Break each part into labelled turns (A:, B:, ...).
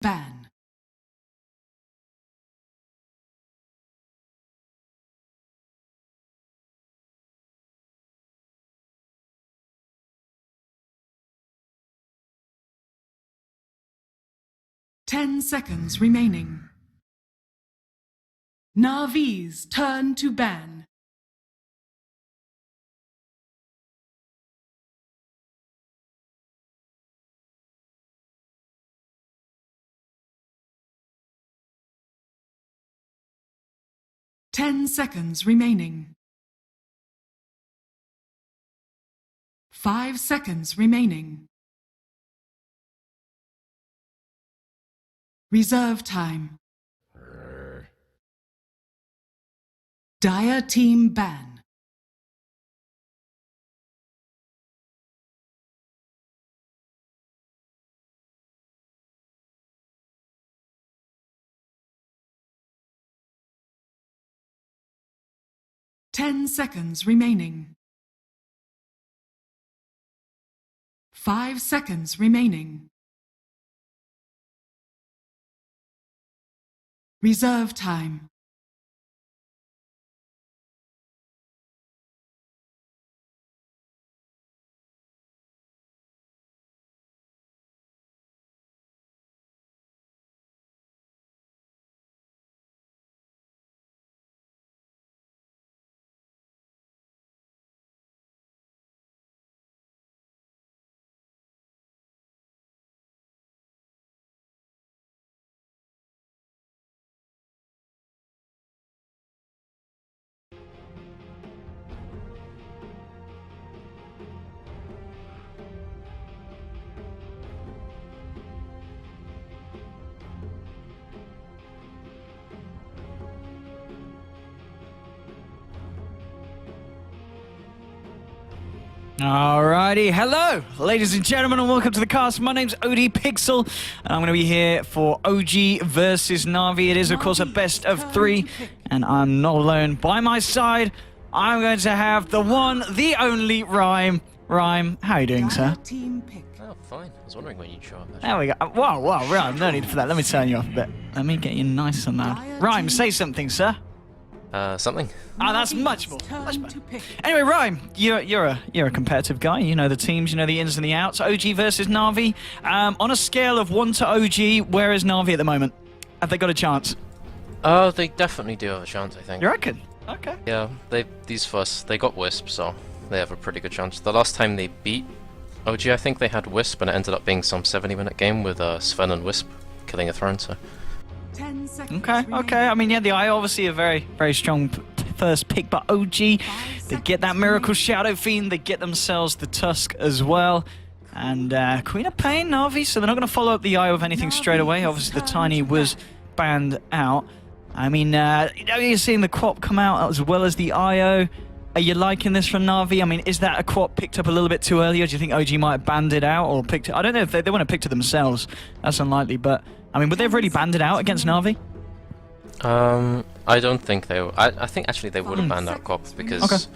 A: ban. Ten seconds remaining. NaVi's turn to ban. Ten seconds remaining. 5 seconds remaining. Reserve time. Dire team ban. Ten seconds remaining. 5 seconds remaining. Reserve time.
B: Alrighty, hello ladies and gentlemen and welcome to the cast. My name's OD Pixel and I'm going to be here for OG versus NaVi. It is of course a best of 3 and I'm not alone. By my side I'm going to have the one, the only Rhyme. Rhyme, how are you doing, sir?
C: Oh, fine. I was wondering when you'd show up. Actually.
B: There we go. Whoa, Rhyme, no need for that. Let me turn you up a bit. Let me get you nice and loud. Rhyme, say something, sir.
C: Something.
B: Ah, that's much more. Much better. Anyway, Rhyme, you're a competitive guy. You know the teams, you know the ins and the outs. OG versus NaVi. On a scale of 1 to OG, where is NaVi at the moment? Have they got a chance?
C: Oh, they definitely do have a chance, I think.
B: You reckon? Okay.
C: Yeah, they got Wisp, so they have a pretty good chance. The last time they beat OG, I think they had Wisp, and it ended up being some 70-minute game with Sven and Wisp killing a throne. So.
B: Okay. I mean, yeah, the Eye obviously a very, very strong first pick, but OG, they get that Miracle Shadow Fiend, they get themselves the Tusk as well, and Queen of Pain, NaVi, so they're not going to follow up the Eye with anything straight away. Obviously, the Tiny was banned out. I mean, you're seeing the Quap come out as well as the IO. Are you liking this from NaVi? I mean, is that a Quap picked up a little bit too early, or do you think OG might have banned it out or picked it? I don't know if they want to pick it themselves. That's unlikely, but I mean, would they have really banned it out against NaVi?
C: I don't think they. I think actually they would have banned out Quap because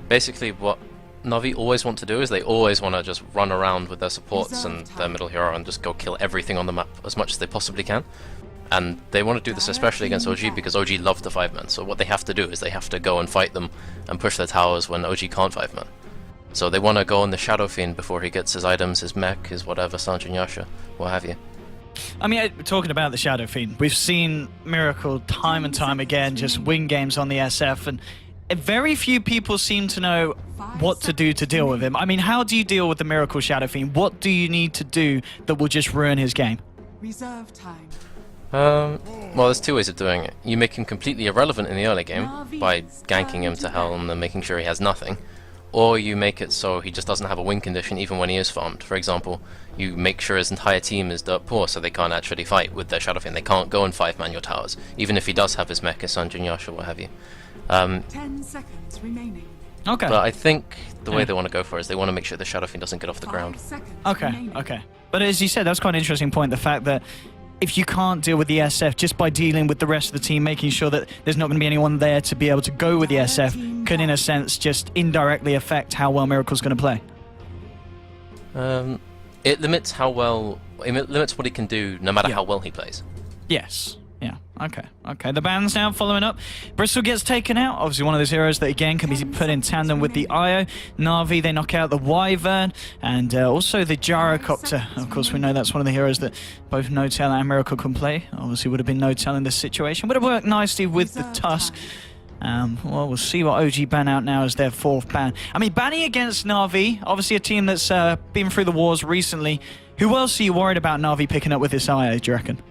C: basically what NaVi always want to do is they always want to just run around with their supports and their middle hero and just go kill everything on the map as much as they possibly can. And they want to do this especially against OG because OG love the 5-man. So what they have to do is they have to go and fight them and push their towers when OG can't 5-man. So they want to go on the Shadow Fiend before he gets his items, his mech, his whatever, Sanjin Yasha, what have you.
B: I mean, talking about the Shadow Fiend, we've seen Miracle time and time again just win games on the SF, and very few people seem to know what to do to deal with him. I mean, how do you deal with the Miracle Shadow Fiend? What do you need to do that will just ruin his game?
A: Reserve time.
C: Well, there's two ways of doing it. You make him completely irrelevant in the early game by ganking him to hell and then making sure he has nothing. Or you make it so he just doesn't have a win condition even when he is farmed. For example, you make sure his entire team is dirt poor so they can't actually fight with their Shadow Fiend. They can't go and 5-man your towers, even if he does have his mech, his Sanjin Yasha, what have you.
A: 10 seconds remaining.
B: Okay.
C: But I think the way they want to go for it is they want to make sure the Shadow Fiend doesn't get off the ground.
B: Okay. But as you said, that's quite an interesting point, the fact that if you can't deal with the SF just by dealing with the rest of the team, making sure that there's not going to be anyone there to be able to go with the SF, could in a sense just indirectly affect how well Miracle's going to play.
C: It limits how well It limits what he can do no matter how well he plays.
B: Yes. Yeah. Okay. Okay. The bans now following up. Bristol gets taken out. Obviously one of those heroes that again can be put in tandem with the IO. NaVi, they knock out the Wyvern and also the Gyrocopter. Of course, we know that's one of the heroes that both No-Tail and Miracle can play. Obviously would have been No-Tail in this situation. Would have worked nicely with the Tusk. Well, we'll see what OG ban out now as their 4th ban. I mean, banning against NaVi, obviously a team that's been through the wars recently. Who else are you worried about NaVi picking up with this IO, do you reckon?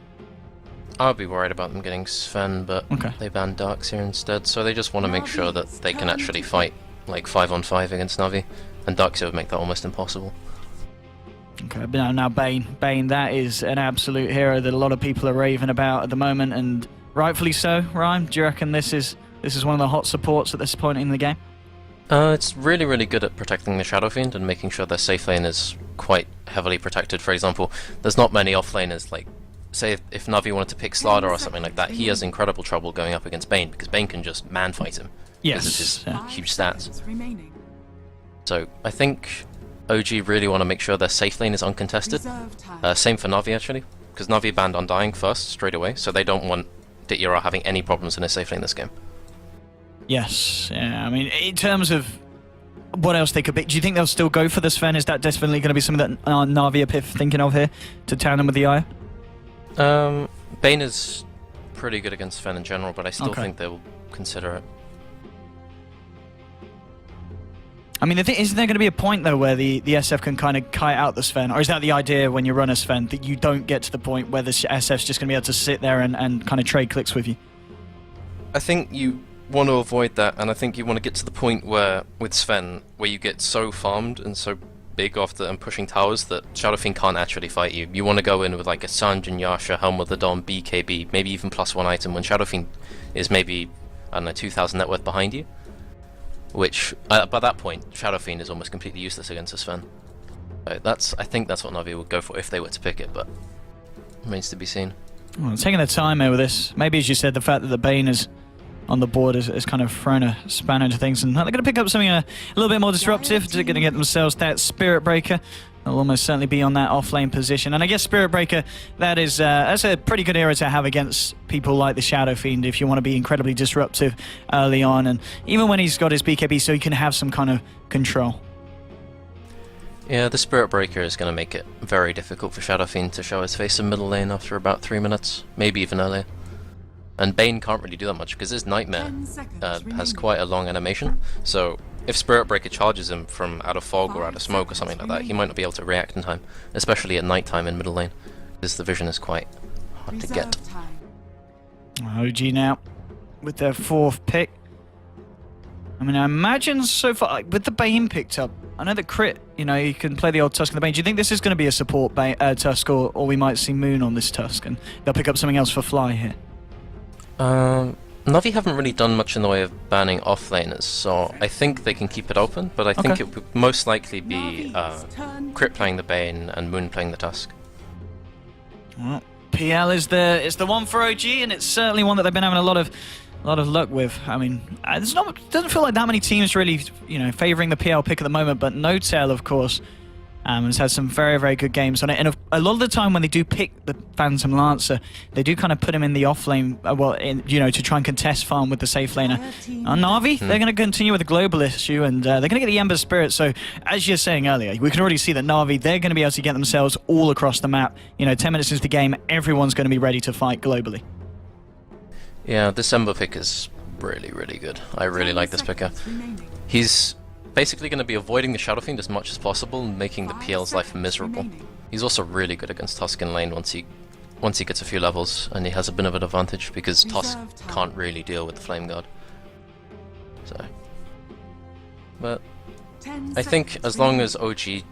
C: I'd be worried about them getting Sven, but they banned Darkseer instead, so they just want to make sure that they can actually fight like 5-on-5 against NaVi, and Darkseer would make that almost impossible.
B: Okay, but now Bane, that is an absolute hero that a lot of people are raving about at the moment, and rightfully so. Ryan, do you reckon this is one of the hot supports at this point in the game?
C: It's really, really good at protecting the Shadow Fiend and making sure their safe lane is quite heavily protected. For example, there's not many offlaners, like, say if NaVi wanted to pick Starladder or something like that, he has incredible trouble going up against Bane, because Bane can just man-fight him.
B: Yes.
C: Because of his huge stats. So, I think OG really want to make sure their safe lane is uncontested. Same for NaVi, actually, because NaVi banned Undying first, straight away, so they don't want Ditra having any problems in his safe lane this game.
B: Yes, yeah, I mean, in terms of what else they could pick, do you think they'll still go for the Sven? Is that definitely going to be something that NaVi are thinking of here, to tandem with the IO?
C: Bane is pretty good against Sven in general, but I still think they will consider it.
B: I mean, isn't there going to be a point, though, where the SF can kind of kite out the Sven? Or is that the idea when you run a Sven, that you don't get to the point where the SF's just going to be able to sit there and kind of trade clicks with you? I
C: think you want to avoid that, and I think you want to get to the point where, with Sven, where you get so farmed and so big after and pushing towers that Shadow Fiend can't actually fight you. You want to go in with like a Sanjin Yasha, Helm of the Dawn, BKB, maybe even +1 item when Shadow Fiend is maybe, I don't know, 2,000 net worth behind you. Which, by that point, Shadow Fiend is almost completely useless against a Sven. So I think that's what NaVi would go for if they were to pick it, but remains to be seen.
B: Well, taking the time here with this, maybe as you said, the fact that the Bane is on the board has kind of thrown a spanner into things, and they're going to pick up something a little bit more disruptive. They're going to get themselves that Spirit Breaker. They'll almost certainly be on that off-lane position, and I guess Spirit Breaker, that's a pretty good hero to have against people like the Shadow Fiend if you want to be incredibly disruptive early on, and even when he's got his BKB, so he can have some kind of control.
C: Yeah, the Spirit Breaker is going to make it very difficult for Shadow Fiend to show his face in middle lane after about 3 minutes, maybe even earlier. And Bane can't really do that much because his Nightmare has quite a long animation, so if Spirit Breaker charges him from out of fog or out of smoke or something like that, he might not be able to react in time, especially at night time in middle lane, because the vision is quite hard to get.
B: OG now with their 4th pick. I mean, I imagine so far, with the Bane picked up, I know that Crit, you know, you can play the old Tusk and the Bane. Do you think this is going to be a support Tusk, or we might see Moon on this Tusk, and they'll pick up something else for Fly here?
C: NaVi haven't really done much in the way of banning offlaners, so I think they can keep it open, but I think it would most likely be Crit playing the Bane and Moon playing the Tusk.
B: Well, PL is the one for OG, and it's certainly one that they've been having a lot of luck with. I mean, it doesn't feel like that many teams really, you know, favouring the PL pick at the moment, but No-Tail, of course, has had some very, very good games on it. And a lot of the time when they do pick the Phantom Lancer, they do kind of put him in the off lane, you know, to try and contest farm with the safe laner. NaVi, they're going to continue with the global issue, and they're going to get the Ember Spirit. So, as you're saying earlier, we can already see that NaVi, they're going to be able to get themselves all across the map. You know, 10 minutes into the game, everyone's going to be ready to fight globally. Yeah,
C: this Ember pick is really, really good. I really like this picker. He's basically going to be avoiding the Shadow Fiend as much as possible and making the PL's life miserable. He's also really good against Tusk in lane once he gets a few levels, and he has a bit of an advantage because Tusk can't really deal with the Flame Guard. So, but I think as long as OG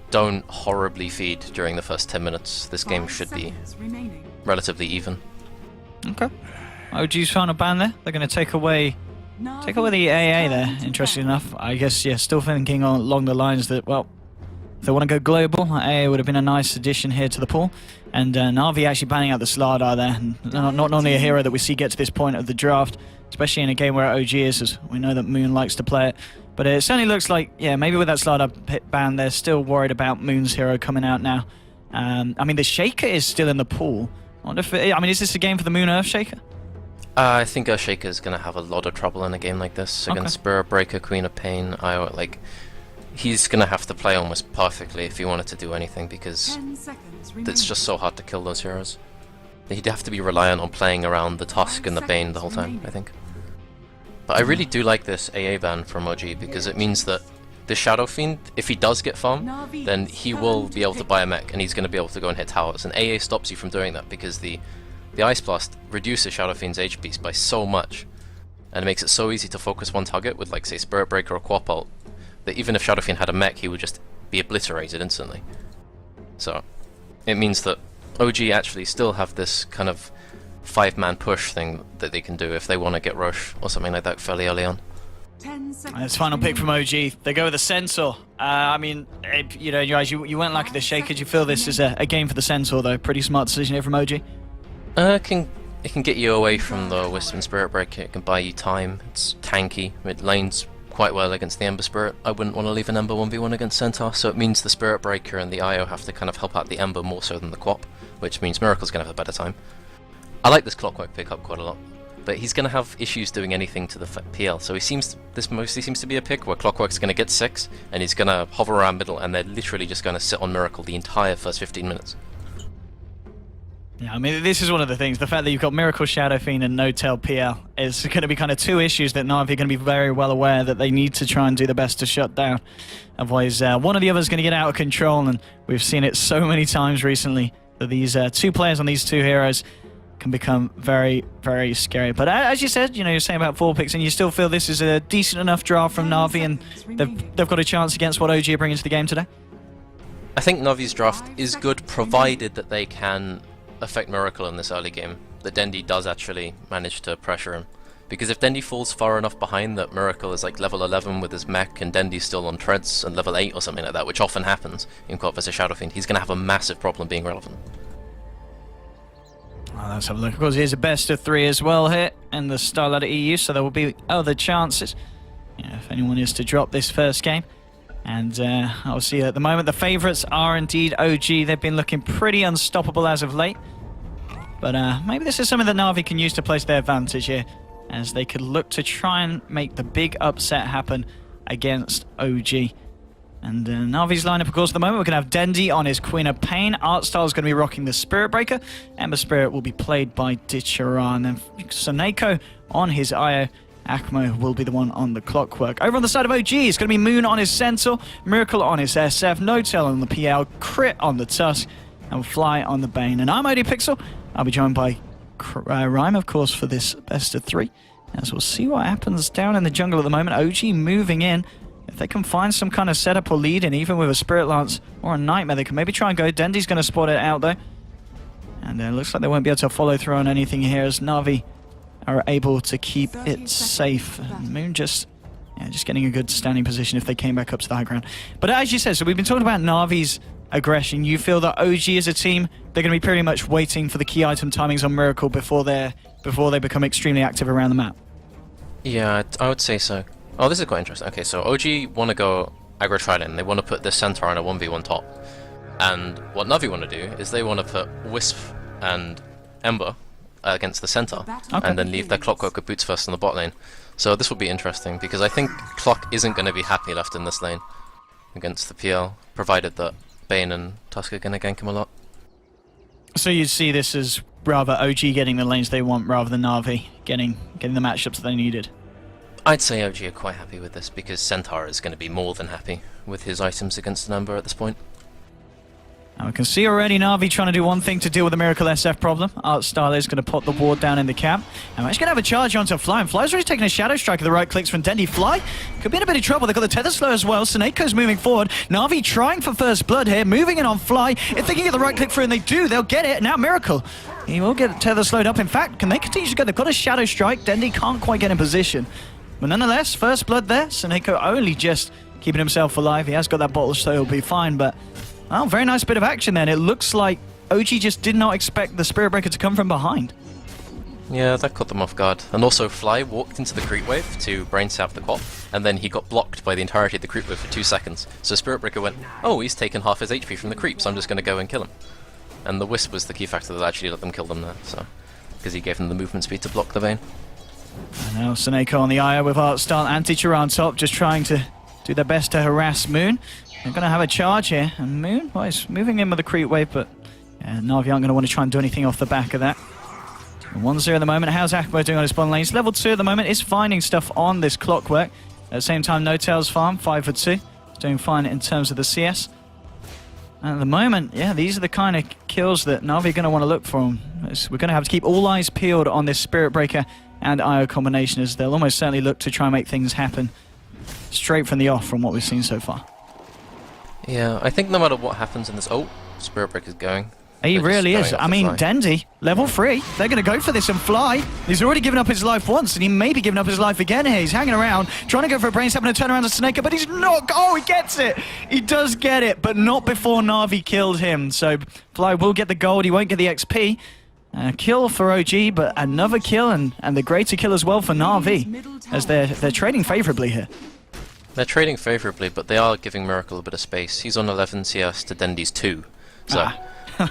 C: don't horribly feed during the first 10 minutes, this game should be relatively even.
B: Okay. OG's found a ban there. They're going to take away the AA there, interestingly enough. I guess, yeah, still thinking along the lines that, well, if they want to go global, AA would have been a nice addition here to the pool. And NaVi actually banning out the Starladder there. And not only a hero that we see get to this point of the draft, especially in a game where OG is, as we know that Moon likes to play it. But it certainly looks like, yeah, maybe with that Starladder ban, they're still worried about Moon's hero coming out now. I mean, the Shaker is still in the pool. I wonder if is this a game for the Moon Earth Shaker?
C: I think Shaker is going to have a lot of trouble in a game like this against Spirit Breaker, Queen of Pain. He's going to have to play almost perfectly if he wanted to do anything, because it's just so hard to kill those heroes. He'd have to be reliant on playing around the Tusk and the Bane the whole time, I think. But I really do like this AA ban from OG, because it means that the Shadow Fiend, if he does get farm, then he will be able to buy a mech, and he's going to be able to go and hit towers. And AA stops you from doing that, because the Ice Blast reduces Shadow Fiend's HP by so much, and it makes it so easy to focus one target with, like, say, Spirit Breaker or Quap ult, that even if Shadow Fiend had a mech, he would just be obliterated instantly. So, it means that OG actually still have this kind of 5-man push thing that they can do if they want to get Rush or something like that fairly early on.
B: It's final pick from OG. They go with the Centaur. I mean, you know, you weren't like the Shaker. Do you feel this is a game for the Centaur, though? Pretty smart decision here from OG.
C: It can get you away from the Wisp and Spirit Breaker. It can buy you time. It's tanky. It lanes quite well against the Ember Spirit. I wouldn't want to leave an Ember 1v1 against Centaur, so it means the Spirit Breaker and the IO have to kind of help out the Ember more so than the Quap, which means Miracle's going to have a better time. I like this Clockwork pickup quite a lot, but he's going to have issues doing anything to the PL, so this mostly seems to be a pick where Clockwork's going to get 6, and he's going to hover around middle, and they're literally just going to sit on Miracle the entire first 15 minutes.
B: Yeah, I mean, this is one of the things. The fact that you've got Miracle, Shadow Fiend, and No-Tail PL is going to be kind of two issues that NaVi are going to be very well aware that they need to try and do the best to shut down. Otherwise, one or the other is going to get out of control, and we've seen it so many times recently that these two players on these two heroes can become very, very scary. But as you said, you know, you're saying about 4 picks, and you still feel this is a decent enough draft from NaVi, and they've got a chance against what OG are bringing to the game today?
C: I think NaVi's draft is good, provided that they can affect Miracle in this early game, that Dendi does actually manage to pressure him. Because if Dendi falls far enough behind that Miracle is like level 11 with his mech and Dendi's still on treads and level 8 or something like that, which often happens in Quap vs Shadow Fiend, he's going to have a massive problem being relevant.
B: Well, let's have a look. Of course, here's a best of 3 as well here in the Starladder EU, so there will be other chances, you know, if anyone is to drop this first game. And obviously at the moment the favourites are indeed OG. They've been looking pretty unstoppable as of late. But maybe this is something that NaVi can use to place their advantage here, as they could look to try and make the big upset happen against OG. And NaVi's lineup, of course, at the moment, we're going to have Dendi on his Queen of Pain. Artstyle is going to be rocking the Spirit Breaker. Ember Spirit will be played by Ditcheran. And Soneko on his IO. Akmo will be the one on the Clockwork. Over on the side of OG, it's going to be Moon on his Centaur, Miracle on his SF, No-Tail on the PL, Crit on the Tusk, and Fly on the Bane. And I'm OD Pixel. I'll be joined by Rhyme, of course, for this best of 3. As we'll see what happens down in the jungle at the moment. OG moving in. If they can find some kind of setup or lead, and even with a Spirit Lance or a Nightmare, they can maybe try and go. Dendi's going to spot it out, though. And it looks like they won't be able to follow through on anything here, as NaVi are able to keep it safe. Moon just getting a good standing position if they came back up to the high ground. But as you said, so we've been talking about NaVi's aggression. You feel that OG as a team, they're going to be pretty much waiting for the key item timings on Miracle before they become extremely active around the map.
C: Yeah, I would say so. Oh, this is quite interesting. Okay, so OG want to go aggro Trident. They want to put this Centaur on a 1v1 top. And what NaVi want to do is they want to put Wisp and Ember against the Centaur, and then leave their Clockwork with Boots first in the bot lane. So this will be interesting, because I think Clock isn't going to be happy left in this lane against the PL, provided that Bane and Tusk are going to gank him a lot.
B: So you see this as rather OG getting the lanes they want rather than NaVi getting the matchups that they needed?
C: I'd say OG are quite happy with this, because Centaur is going to be more than happy with his items against an Ember at this point.
B: Now we can see already NaVi trying to do one thing to deal with the Miracle SF problem. Starladder is going to pop the ward down in the camp. And we're just going to have a charge onto Fly. And Fly's already taking a Shadow Strike at the right clicks from Dendi. Fly could be in a bit of trouble. They've got the Tether Slow as well. Soneko's moving forward. NaVi trying for first blood here, moving in on Fly. If they can get the right click through, and they do, they'll get it. Now Miracle, he will get Tether slowed up. In fact, can they continue to go? They've got a Shadow Strike. Dendi can't quite get in position. But nonetheless, first blood there. Soneko only just keeping himself alive. He has got that bottle, so he'll be fine. But oh, very nice bit of action then. It looks like OG just did not expect the Spirit Breaker to come from behind.
C: Yeah, that caught them off guard. And also, Fly walked into the creep wave to brain sap the Quap, and then he got blocked by the entirety of the creep wave for 2 seconds. So Spirit Breaker went, oh, he's taken half his HP from the creep, so I'm just going to go and kill him. And the Wisp was the key factor that actually let them kill them there, so because he gave them the movement speed to block the Vayne.
B: And now Seneko on the IO with Artstar, Anti-Char on top, just trying to do their best to harass Moon. They're going to have a charge here, and Moon, well, he's moving in with the creep wave, but yeah, Na'Vi aren't going to want to try and do anything off the back of that. 1-0 at the moment. How's Akbo doing on his bottom lane? He's level 2 at the moment. Is finding stuff on this Clockwork. At the same time, No Tails farm, 5 for 2. He's doing fine in terms of the CS. And at the moment, yeah, these are the kind of kills that Na'Vi are going to want to look for. We're going to have to keep all eyes peeled on this Spirit Breaker and IO combination, as they'll almost certainly look to try and make things happen straight from the off from what we've seen so far.
C: Yeah, I think no matter what happens in this... Oh, Spirit Breaker's going.
B: He really is. I mean,
C: Fly.
B: Dendi, level 3. They're going to go for this and Fly. He's already given up his life once, and he may be giving up his life again here. He's hanging around, trying to go for a brain sap and a turn around to Seneko, but he's not. Oh, he gets it. He does get it, but not before Na'Vi killed him. So Fly will get the gold. He won't get the XP. Kill for OG, but another kill, and the greater kill as well for Na'Vi, as they're trading favorably here.
C: They're trading favorably, but they are giving Miracle a bit of space. He's on 11 CS to Dendi's 2. So.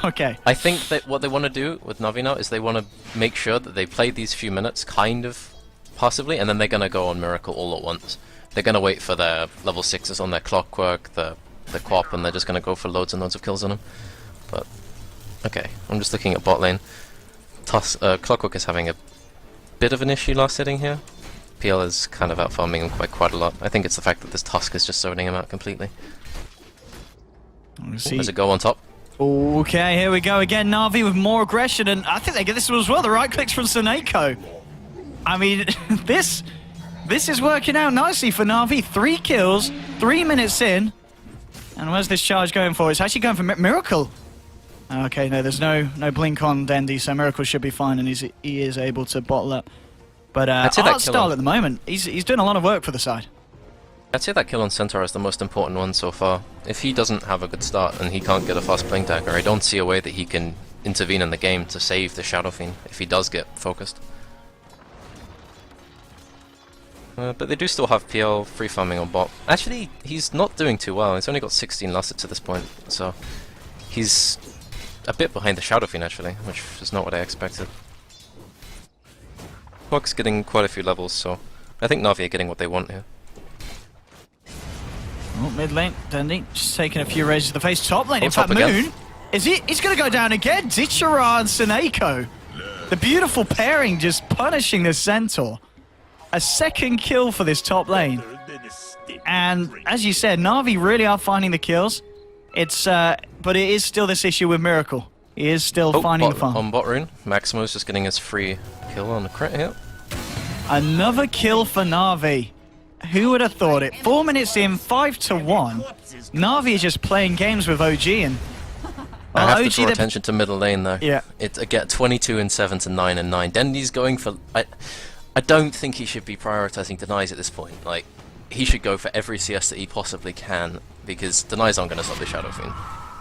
B: Okay.
C: I think that what they want to do with Na'Vi now is they want to make sure that they play these few minutes kind of passively, and then they're going to go on Miracle all at once. They're going to wait for their level 6s on their Clockwork, the Quap, and they're just going to go for loads and loads of kills on them. But, okay, I'm just looking at bot lane. Clockwork is having a bit of an issue last hitting here. PL is kind of out farming him quite a lot. I think it's the fact that this Tusk is just zoning him out completely. There's a go on top.
B: Okay, here we go again. Na'Vi with more aggression, and I think they get this one as well. The right clicks from Seneko. I mean, this is working out nicely for Na'Vi. 3 kills, 3 minutes in. And where's this charge going for? It's actually going for Miracle. Okay, no, there's no blink on Dendi, so Miracle should be fine, and he is able to bottle up. But Artstar at the moment, he's doing a lot of work for the side.
C: I'd say that kill on Centaur is the most important one so far. If he doesn't have a good start and he can't get a fast blink dagger, I don't see a way that he can intervene in the game to save the Shadow Fiend if he does get focused. But they do still have PL free farming on bot. Actually, he's not doing too well. He's only got 16 last to this point, so he's a bit behind the Shadow Fiend actually, which is not what I expected. Quack's getting quite a few levels, so I think Na'Vi are getting what they want here.
B: Oh, mid lane, Dendi just taking a few raises to the face. Top lane, in
C: top
B: fact,
C: again.
B: Moon, he's going to go down again. Zichara and Seneko. The beautiful pairing just punishing the Centaur. A second kill for this top lane. And as you said, Na'Vi really are finding the kills. But it is still this issue with Miracle. He is still finding the farm.
C: On bot rune, Maximo's just getting his free kill on the crit here.
B: Another kill for Na'Vi. Who would have thought it? 4 minutes in, 5 to 1. Na'Vi is just playing games with OG, and
C: I have to draw attention to middle lane though.
B: Yeah.
C: It's again 22 and 7 to 9 and 9. Dendi's going for. I don't think he should be prioritizing denies at this point. Like, he should go for every CS that he possibly can, because denies aren't going to stop the Shadow Fiend.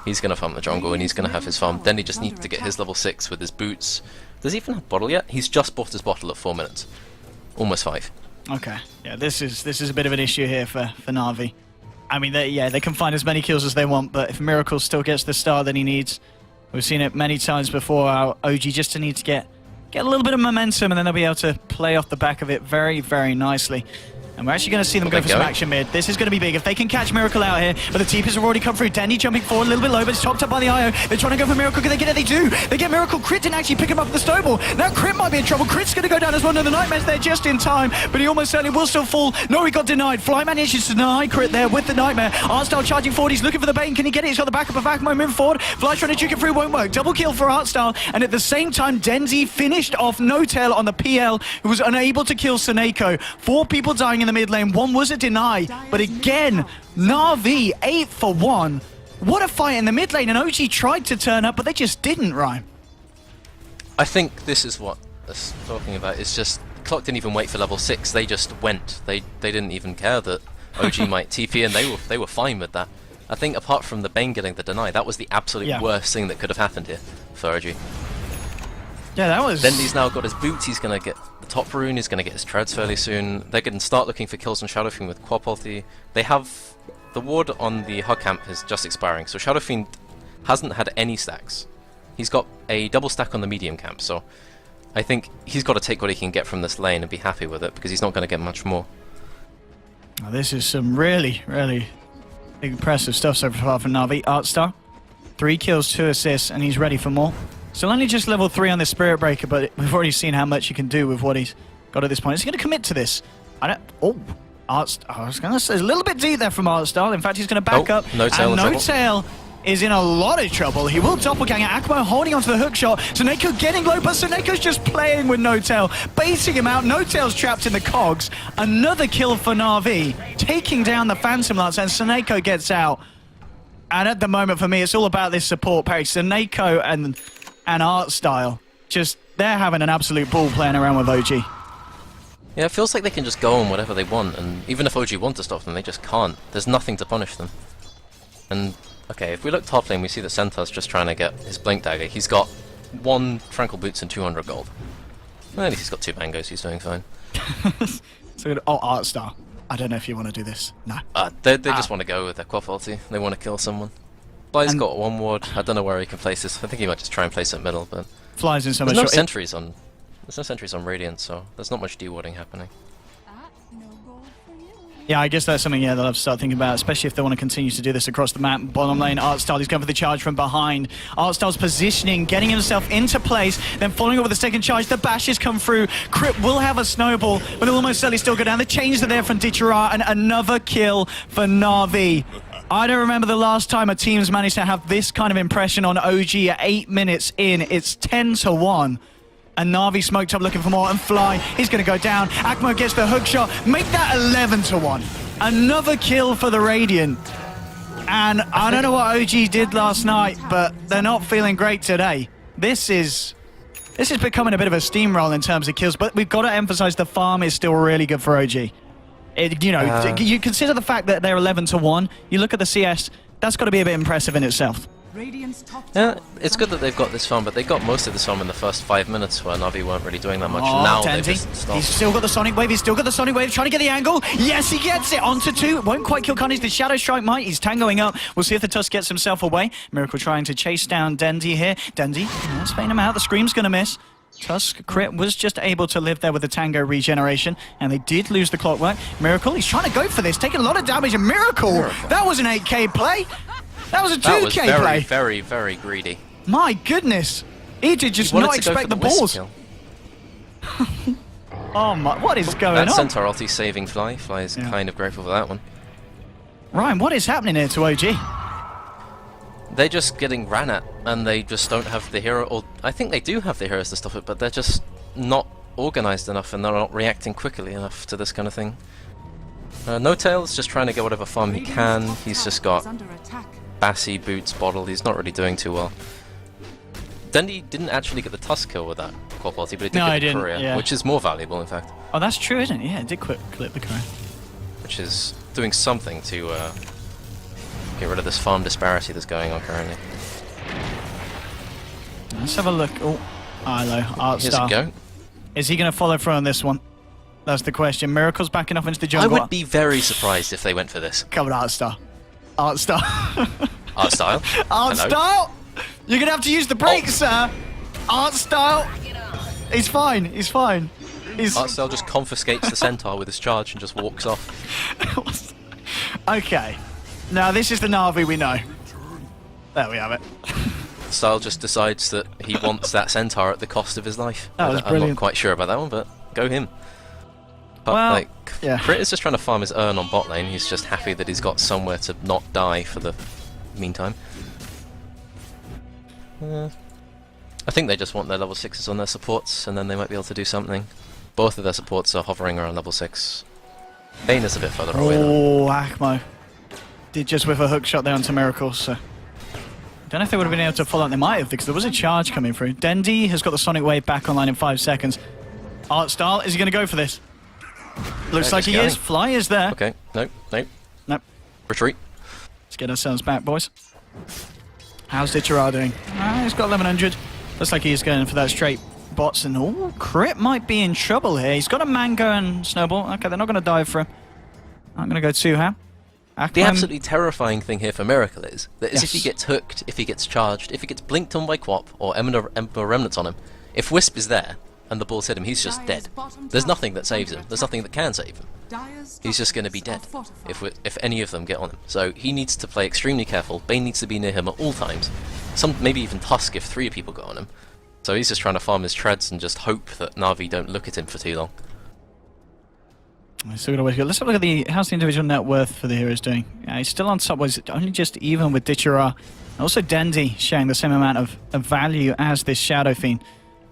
C: He's going to farm the jungle and he's going to have his farm. Dendi just needs to get his level 6 with his boots. Does he even have bottle yet? He's just bought his bottle at 4 minutes. Almost 5.
B: Okay, yeah, this is a bit of an issue here for Na'Vi. I mean, they can find as many kills as they want, but if Miracle still gets the star that he needs, we've seen it many times before, our OG just need to get a little bit of momentum, and then they'll be able to play off the back of it very, very nicely. And we're actually going to see them go for some action mid. This is going to be big. If they can catch Miracle out here, but the TPs have already come through. Dendi jumping forward a little bit low, but it's topped up by the IO. They're trying to go for Miracle. Can they get it? They do. They get Miracle. Crit didn't actually pick him up with the snowball. Now Crit might be in trouble. Crit's going to go down as one of the Nightmares there just in time, but he almost certainly will still fall. No, he got denied. Fly manages to deny Crit there with the Nightmare. Artstar charging forward. He's looking for the bait. Can he get it? He's got the backup of Akmo moving forward. Fly trying to juke it through. Won't work. Double kill for Artstar. And at the same time, Dendi finished off No Tail on the PL, who was unable to kill Seneko. 4 people dying in the mid lane. 1 was a deny, but again, Na'Vi 8 for 1. What a fight in the mid lane, and OG tried to turn up, but they just didn't, Ryan.
C: I think this is what I'm talking about. It's just, Clock didn't even wait for level 6, they just went. They didn't even care that OG might TP, and they were fine with that. I think apart from the Bane getting the deny, that was the absolute worst thing that could have happened here for OG.
B: Yeah, that was...
C: Dendy's now got his boots, he's going to get the top rune, he's going to get his treads fairly soon. They're going to start looking for kills on Shadow Fiend with Quap ulti. They have... The ward on the hug camp is just expiring, so Shadow Fiend hasn't had any stacks. He's got a double stack on the medium camp, so I think he's got to take what he can get from this lane and be happy with it, because he's not going to get much more.
B: Oh, this is some really, really impressive stuff so far from Navi. Artstar, 3 kills, 2 assists, and he's ready for more. Still only just level 3 on this Spirit Breaker, but we've already seen how much he can do with what he's got at this point. Is he going to commit to this? I don't... Oh, Artstar. I was going to say, a little bit deep there from Artstar. In fact, he's going to back up.
C: No-tail
B: and No-tail is in a lot of trouble. He will doppelganger. Akmo holding onto the hook shot. Soneko getting low, but Soneko's just playing with No-tail, baiting him out. No-tail's trapped in the cogs. Another kill for Na'Vi, taking down the Phantom Lance, and Soneko gets out. And at the moment, for me, it's all about this support pair. Soneko and Artstyle, just, they're having an absolute ball playing around with OG.
C: Yeah, it feels like they can just go on whatever they want, and even if OG want to stop them, they just can't. There's nothing to punish them. And, okay, if we look top lane, we see that Centaur's just trying to get his Blink Dagger. He's got 1 Tranquil Boots and 200 gold. Well, at least he's got 2 Bangos, he's doing fine.
B: So, oh, Artstar. I don't know if you want to do this. No.
C: They just want to go with their Quaff ulti. They want to kill someone. Fly's got 1 ward. I don't know where he can place this. I think he might just try and place it middle, but...
B: Flies in so much...
C: There's no sentries on Radiant, so there's not much dewarding happening.
B: Yeah, I guess that's something, yeah, that I've started thinking about, especially if they want to continue to do this across the map. Bottom lane, Artstyle is going for the charge from behind. Artstyle's positioning, getting himself into place, then following up with the second charge. The bashes come through. Crypt will have a snowball, but it'll almost certainly still go down. The chains are there from Dichara, and another kill for Na'Vi. I don't remember the last time a team's managed to have this kind of impression on OG at 8 minutes in. It's 10-1. And Na'Vi smoked up looking for more, and Fly, he's going to go down. Akmo gets the hook shot, make that 11-1. Another kill for the Radiant. And I don't know what OG did last night, but they're not feeling great today. This is becoming a bit of a steamroll in terms of kills, but we've got to emphasize the farm is still really good for OG. You consider the fact that they're 11-1, you look at the CS, that's got to be a bit impressive in itself.
C: Yeah, it's good that they've got this farm, but they got most of this farm in the first 5 minutes where Navi weren't really doing that much.
B: Oh,
C: now
B: Dendy.
C: they've just stopped.
B: He's still got the Sonic Wave, trying to get the angle. Yes, he gets it, onto 2. Won't quite kill Carnage, the Shadow Strike might. He's tangoing up. We'll see if the Tusk gets himself away. Miracle trying to chase down Dendy here. Dendy, spaying him out, the Scream's going to miss. Tusk, Crit was just able to live there with the Tango regeneration, and they did lose the Clockwork. Miracle, he's trying to go for this, taking a lot of damage, and Miracle, that was an 8k play. That was a 2k play.
C: Very, very greedy.
B: My goodness. He did just not expect the balls. Oh my, what is going on?
C: That Centaur ulti saving Fly. Fly is kind of grateful for that one.
B: Ryan, what is happening here to OG?
C: They're just getting ran at, and they just don't have the hero, or I think they do have the heroes to stop it, but they're just not organized enough, and they're not reacting quickly enough to this kind of thing. No-tail's just trying to get whatever farm he can. He's just got Bassy, Boots, Bottle. He's not really doing too well. Dendy didn't actually get the Tusk kill with that Quap ulti, but he did get the Courier, which is more valuable, in fact.
B: Oh, that's true, isn't it? Yeah, it did clip the Courier.
C: Which is doing something to get rid of this farm disparity that's going on currently.
B: Let's have a look. Oh, hello, Artstar.
C: Here's a go.
B: Is he going to follow through on this one? That's the question. Miracle's backing off into the jungle.
C: I would be very surprised if they went for this.
B: Come on, Artstar. Artstar.
C: Artstyle.
B: Artstyle! You're going to have to use the brakes, sir. Artstyle. He's fine. He's fine.
C: Artstyle just confiscates the Centaur with his charge and just walks off.
B: Okay. Now, this is the Na'Vi we know. There we have it.
C: Style just decides that he wants that Centaur at the cost of his life.
B: That was brilliant.
C: I'm not quite sure about that one, but go him. But,
B: well,
C: Crit is just trying to farm his urn on bot lane. He's just happy that he's got somewhere to not die for the meantime. I think they just want their level 6s on their supports, and then they might be able to do something. Both of their supports are hovering around level 6. Bane is a bit further away, though.
B: Oh, Akmo did just whiff a hook shot there onto Miracle, so... Don't know if they would have been able to follow up. They might have, because there was a charge coming through. Dendy has got the Sonic Wave back online in 5 seconds. Artstyle, is he going to go for this? Looks like he is. Fly is there.
C: Okay, nope. Retreat.
B: Let's get ourselves back, boys. How's Dichara doing? He's got 1100. Looks like he's going for that straight bots, and Crit might be in trouble here. He's got a Mango and Snowball. Okay, they're not going to dive for him. I'm going to go 2-Ham.
C: The absolutely terrifying thing here for Miracle is that if he gets hooked, if he gets charged, if he gets blinked on by Quap or Ember Remnants on him, if Wisp is there and the balls hit him, he's just dead. There's nothing that saves him. There's nothing that can save him. He's just going to be dead if any of them get on him. So he needs to play extremely careful. Bane needs to be near him at all times. Maybe even Tusk if 3 people got on him. So he's just trying to farm his treads and just hope that NaVi don't look at him for too long.
B: Let's have a look at how's the individual net worth for the heroes doing. He's still on top, was only just even with Dichara. Also Dendi sharing the same amount of value as this Shadow Fiend,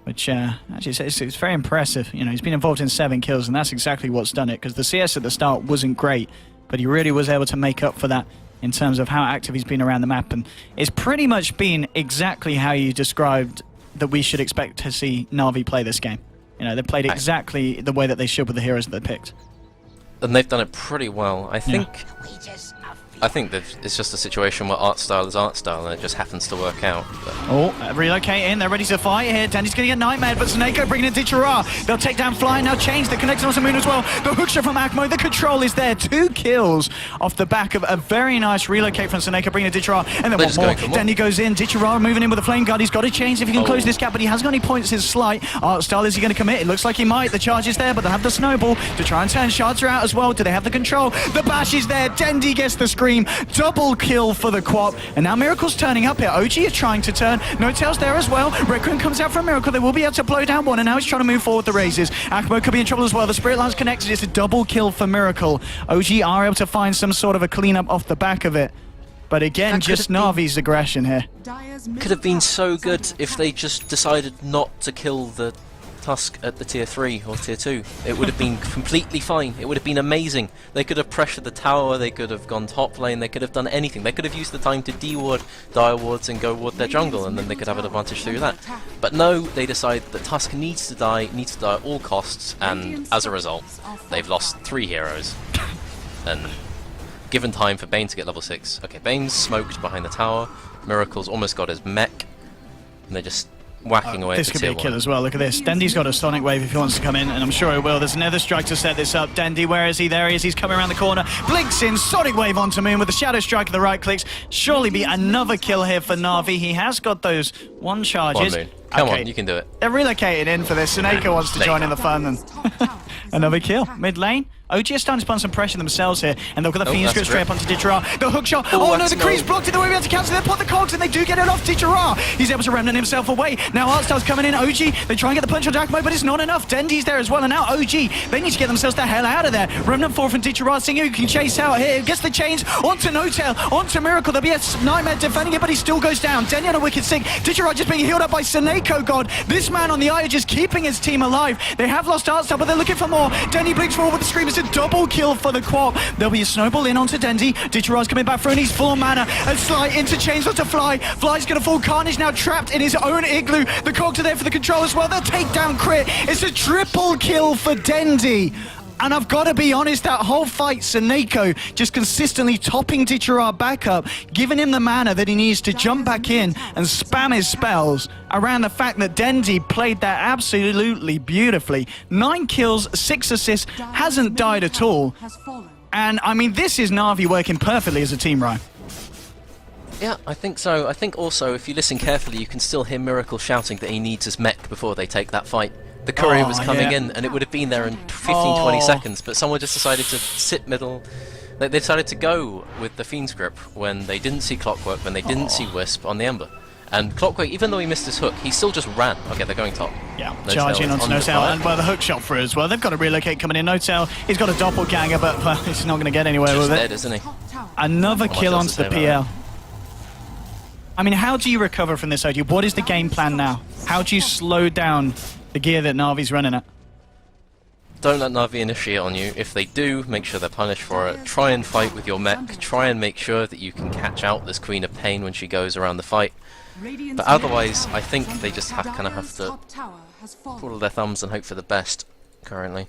B: which actually it's very impressive. You know, he's been involved in 7 kills, and that's exactly what's done it, because the CS at the start wasn't great, but he really was able to make up for that in terms of how active he's been around the map, and it's pretty much been exactly how you described that we should expect to see Na'Vi play this game. You know, they played exactly the way that they should with the heroes that they picked.
C: And they've done it pretty well. I think it's just a situation where art style is art style, and it just happens to work out.
B: Relocating, they're ready to fight here. Dandy's going to get Nightmare, but Snako bringing in Dichara. They'll take down Fly, now change the connection onto Moon as well. The hookshot from Akmo, the control is there. 2 kills off the back of a very nice relocate from Snako, bringing in Dichara. And then one more. Dandy goes in, Dichara moving in with a Flame Guard. He's got to change if he can close this gap, but he hasn't got any points. His slight. Art style, is he going to commit? It looks like he might. The charge is there, but they'll have the Snowball to try and turn. Shards are out as well. Do they have the control? The bash is there. Dendi gets the scream. Double kill for the Quap, and now Miracle's turning up here. OG is trying to turn. No Tails there as well. Requiem comes out from Miracle. They will be able to blow down one, and now he's trying to move forward the raises. Akmo could be in trouble as well. The Spirit Line's connected. It's a double kill for Miracle. OG are able to find some sort of a cleanup off the back of it. But again, just Na'Vi's aggression here.
C: Could have been so good if they just decided not to kill the Tusk at the tier 3 or tier 2. It would have been completely fine. It would have been amazing. They could have pressured the tower, they could have gone top lane, they could have done anything. They could have used the time to de-ward dire wards and go ward their jungle, and then they could have an advantage through that. But no, they decide that Tusk needs to die at all costs, and as a result, they've lost 3 heroes. And given time for Bane to get level 6. Okay, Bane's smoked behind the tower, Miracle's almost got his mech, and they're just whacking away.
B: This could be a kill as well. Look at this. Dendy's got a Sonic Wave if he wants to come in, and I'm sure he will. There's another strike to set this up. Dendy, where is he? There he is. He's coming around the corner. Blinks in. Sonic Wave onto Moon with the Shadow Strike of the right clicks. Surely be another kill here for Na'Vi. He has got those 1 charges.
C: Come on, you can do it.
B: They're relocated in for this. Suneko wants to join in the fun, and another kill. Mid lane. OG are starting to put some pressure themselves here, and they've got the Fiend Script straight up onto Dichara. The hookshot. Oh no, the Cree's blocked it. They won't be able to cancel. They put the cogs, and they do get it off Dichara. He's able to remnant himself away. Now Artstyle's coming in. OG, they try and get the punch on Jackmo, but it's not enough. Dendy's there as well, and now OG, they need to get themselves the hell out of there. Remnant 4 from Dichara. Seeing who can chase out here. Gets the chains onto No-Tail, onto Miracle. There'll be a Nightmare defending it, but he still goes down. Dendy on a wicked sick. Dichara just being healed up by Suneko God. This man on the eye just keeping his team alive. They have lost Artstyle, but they're looking for more. Dendy blinks forward with the scream. It's a double kill for the Quap. There'll be a Snowball in onto Dendy. Dichara's coming back through, and he's full mana. A slide into chains onto Fly. Fly's gonna fall. Carnage now trapped in his own igloo. The cogs are there for the control as well. They'll take down Crit. It's a triple kill for Dendy. And I've got to be honest, that whole fight, Suneko just consistently topping Dichara back up, giving him the mana that he needs to jump back in and spam his spells around the fact that Dendy played that absolutely beautifully. 9 kills, 6 assists, hasn't died at all. And I mean, this is Na'Vi working perfectly as a team, Ryan.
C: Yeah, I think so. I think also, if you listen carefully, you can still hear Miracle shouting that he needs his mech before they take that fight. The courier was coming in, and it would have been there in 15-20 seconds, but someone just decided to sit middle. They decided to go with the Fiend's Grip when they didn't see Clockwork, when they didn't see Wisp on the Ember. And Clockwork, even though he missed his hook, he still just ran. Okay, they're going top.
B: Yeah, charging onto No-Tail, and the hook shot through as well. They've got a relocate coming in. No-Tail, he's got a doppelganger, but well, he's not going to get anywhere with it.
C: Dead, isn't he?
B: Another kill onto the PL. I mean, how do you recover from this, OG? What is the game plan now? How do you slow down the gear that Na'Vi's running at?
C: Don't let Na'Vi initiate on you. If they do, make sure they're punished for it. Try and fight with your mech. Try and make sure that you can catch out this Queen of Pain when she goes around the fight. But otherwise, I think they just kind of have to pull their thumbs and hope for the best, currently.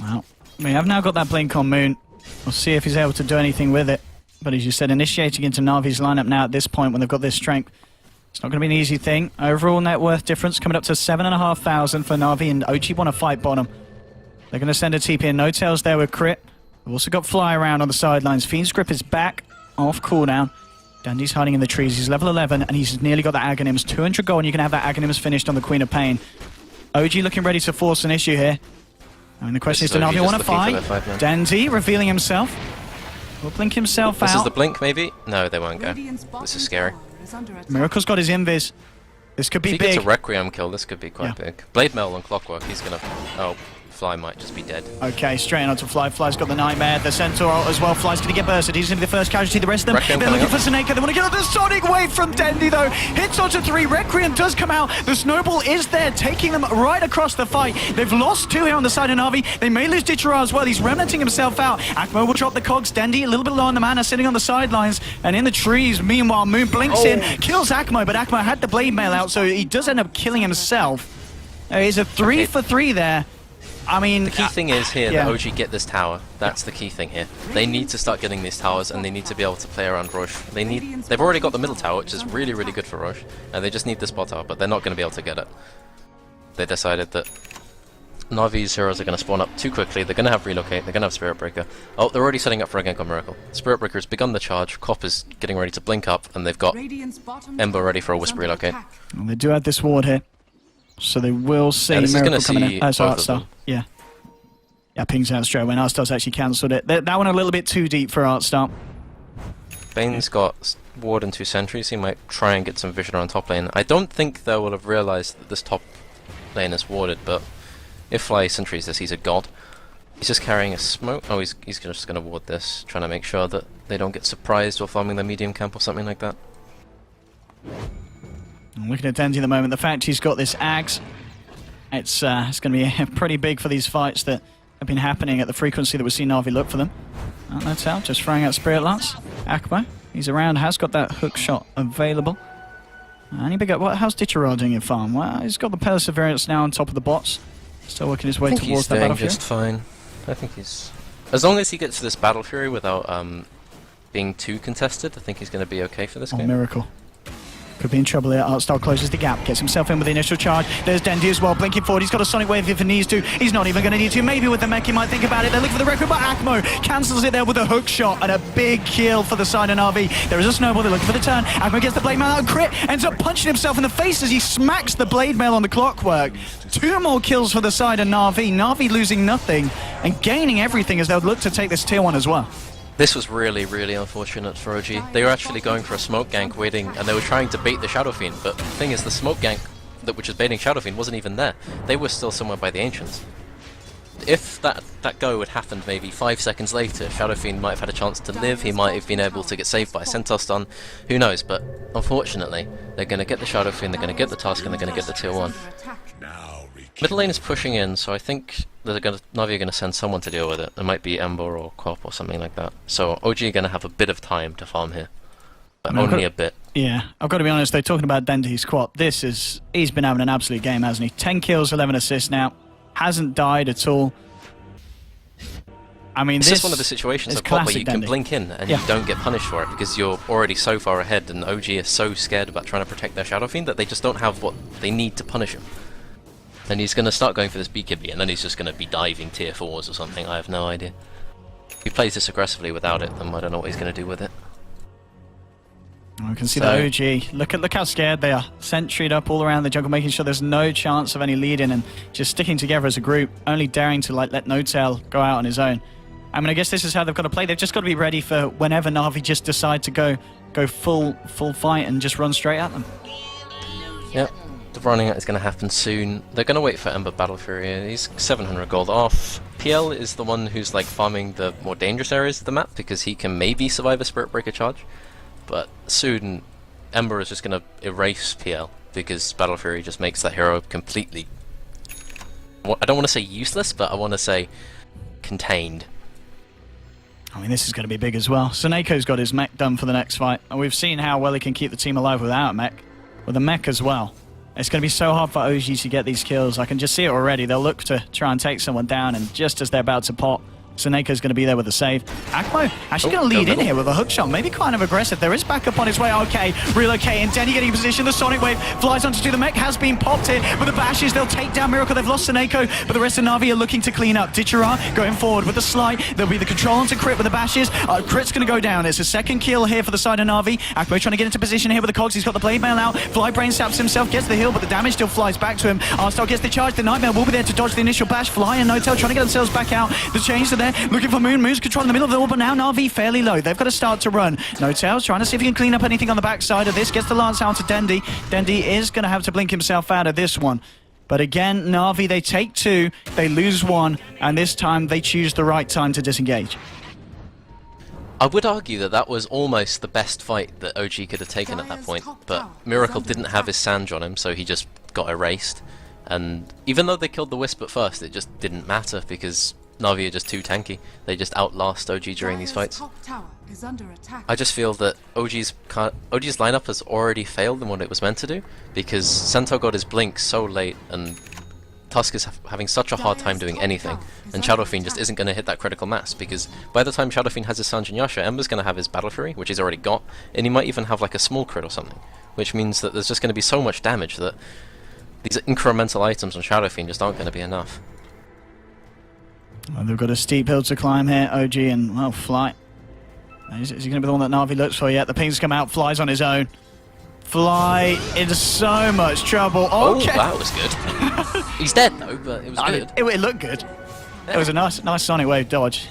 B: Well, we have now got that blink on Moon. We'll see if he's able to do anything with it. But as you said, initiating into Na'Vi's lineup now at this point when they've got this strength. It's not going to be an easy thing. Overall net worth difference coming up to 7,500 for NaVi, and OG want to fight bottom. They're going to send a TP in. No tails there with crit. We've also got Fly around on the sidelines. Fiend's Grip is back off cooldown. Dandy's hiding in the trees. He's level 11, and he's nearly got the Aghanims. 200 gold, and you can have that Aghanims finished on the Queen of Pain. OG looking ready to force an issue here. I mean, the question is, does NaVi want to fight? Dandy revealing himself. Will blink himself out.
C: This is the blink, maybe? No, they won't go. This is scary.
B: Miracle's got his invis. This could be
C: big.
B: If
C: he gets a Requiem kill, this could be quite big. Blade Mail on Clockwork, he's gonna... Oh, Fly might just be dead.
B: Okay, straight on to Fly. Fly's got the Nightmare, the Centaur as well. Fly's gonna get bursted. He's gonna be the first casualty. The rest of them,
C: Requiem
B: they're looking
C: up
B: for Seneca. They want to get out the Sonic Wave from Dandy, though. Hits onto 3. Requiem does come out. The Snowball is there, taking them right across the fight. They've lost 2 here on the side of NaVi. They may lose Ditchara as well. He's remnanting himself out. Akmo will drop the cogs. Dandy a little bit low on the mana, sitting on the sidelines. And in the trees, meanwhile, Moon blinks in, kills Akmo, but Akmo had the Blade Mail out, so he does end up killing himself. He's a 3 for 3 there. I mean,
C: the key thing is here that OG get this tower. That's the key thing here. They need to start getting these towers, and they need to be able to play around Roche. They've already got the middle tower, which is really, really good for Roche, and they just need this bot tower, but they're not going to be able to get it. They decided that NaVi's heroes are going to spawn up too quickly. They're going to have relocate. They're going to have Spirit Breaker. Oh, they're already setting up for a gank on Miracle. Spirit Breaker has begun the charge. Cop is getting ready to blink up, and they've got Ember ready for a Wisp relocate.
B: Well, they do have this ward here. So they will see Miracle coming in. So Artstar. Yeah. Yeah, pings out straight away. Artstar's actually cancelled it. That one a little bit too deep for Artstar.
C: Bane's got ward and 2 sentries. He might try and get some vision on top lane. I don't think they will have realised that this top lane is warded, but if Fly sentries this, he's a god. He's just carrying a smoke. Oh, he's just going to ward this, trying to make sure that they don't get surprised while farming their medium camp or something like that.
B: I'm looking at Denzi at the moment. The fact he's got this axe, it's going to be pretty big for these fights that have been happening at the frequency that we've seen NaVi look for them. That's out, just throwing out Spirit Lance. Akbo, he's around, has got that hook shot available. And how's Ditchara doing in farm? Well, he's got the Perseverance now on top of the bots. Still working his way towards that Battle Fury.
C: Just fine. I think he's... As long as he gets to this Battle Fury without being too contested, I think he's going to be okay for this game.
B: Miracle. Could be in trouble here. Artstar closes the gap, gets himself in with the initial charge. There's Dendy as well, blinking forward. He's got a Sonic Wave if he needs to. He's not even going to need to. Maybe with the mech he might think about it. They're looking for the record, but Akmo cancels it there with a hook shot and a big kill for the side of NaVi. There is a snowball. They're looking for the turn. Akmo gets the Blade Mail out and crit. Ends up punching himself in the face as he smacks the Blade Mail on the Clockwork. 2 more kills for the side of NaVi. NaVi losing nothing and gaining everything as they'll look to take this tier 1 as well.
C: This was really, really unfortunate for OG. They were actually going for a smoke gank waiting, and they were trying to bait the Shadow Fiend, but the thing is, the smoke gank which was baiting Shadow Fiend wasn't even there. They were still somewhere by the Ancients. If that go had happened maybe 5 seconds later, Shadow Fiend might have had a chance to live, he might have been able to get saved by a Centaur stun, who knows, but unfortunately, they're going to get the Shadow Fiend, they're going to get the Tusk, and they're going to get the tier 1. Middle lane is pushing in, so I think NaVi are going to send someone to deal with it. It might be Ember or Quap or something like that. So OG are going to have a bit of time to farm here. But only a bit.
B: Yeah, I've got to be honest, they're talking about Dendy's Quap. He's been having an absolute game, hasn't he? 10 kills, 11 assists now. Hasn't died at all. I mean,
C: this is one of the situations of Quap where you can blink in and you don't get punished for it because you're already so far ahead, and OG is so scared about trying to protect their Shadow Fiend that they just don't have what they need to punish him. And he's going to start going for this BKB, and then he's just going to be diving tier 4s or something. I have no idea. If he plays this aggressively without it, then I don't know what he's going to do with it.
B: We can see the OG. Look how scared they are. Sentryed up all around the jungle, making sure there's no chance of any lead-in, and just sticking together as a group, only daring to let NoTail go out on his own. I mean, I guess this is how they've got to play. They've just got to be ready for whenever NaVi just decide to go full fight and just run straight at them.
C: Yep. The running out is going to happen soon. They're going to wait for Ember Battle Fury. He's 700 gold off. PL is the one who's like farming the more dangerous areas of the map because he can maybe survive a Spirit Breaker charge. But soon, Ember is just going to erase PL because Battle Fury just makes that hero completely... I don't want to say useless, but I want to say contained.
B: I mean, this is going to be big as well. Soneko's got his mech done for the next fight, and we've seen how well he can keep the team alive without a mech. With a mech as well. It's going to be so hard for OG to get these kills. I can just see it already. They'll look to try and take someone down, and just as they're about to pop, Seneca's going to be there with the save. Akmo actually going to lead in here with a hook shot. Maybe kind of aggressive. There is backup on his way. Okay, relocating. Denny getting in position. The Sonic Wave flies onto the mech. Has been popped here with the bashes. They'll take down Miracle. They've lost Seneko, but the rest of NaVi are looking to clean up. Dichara going forward with the slide. There'll be the control onto Crit with the bashes. Crit's going to go down. It's a second kill here for the side of NaVi. Akmo trying to get into position here with the cogs. He's got the blade mail out. Flybrain saps himself, gets the heal, but the damage still flies back to him. Arstar gets the charge. The Nightmare will be there to dodge the initial bash. Fly and Notel trying to get themselves back out. The chains are there, looking for Moon. Moon's controlling the middle of the wall, but now NaVi fairly low. They've got to start to run. Notel's trying to see if he can clean up anything on the backside of this. Gets the lance out to Dendy. Dendy is going to have to blink himself out of this one. But again, NaVi, they take 2, they lose 1, and this time they choose the right time to disengage.
C: I would argue that that was almost the best fight that OG could have taken at that point, but Miracle didn't have his Sange on him, so he just got erased. And even though they killed the Wisp at first, it just didn't matter because NaVi are just too tanky. They just outlast OG during these fights. I just feel that OG's lineup has already failed in what it was meant to do, because Centaur got his blink so late and Tusk is having such a hard time doing anything, and Shadow Fiend just isn't going to hit that critical mass, because by the time Shadow Fiend has his Sange and Yasha, Ember's going to have his Battle Fury, which he's already got, and he might even have like a small crit or something, which means that there's just going to be so much damage that these incremental items on Shadow Fiend just aren't going to be enough.
B: Well, they've got a steep hill to climb here, OG, and, well, Fly. Is he going to be the one that NaVi looks for yet? The ping's come out, Fly's on his own. Fly into so much trouble. Okay.
C: Oh, that was good. He's dead though, but it was good.
B: It looked good.
C: Yeah.
B: It was a nice Sonic Wave dodge.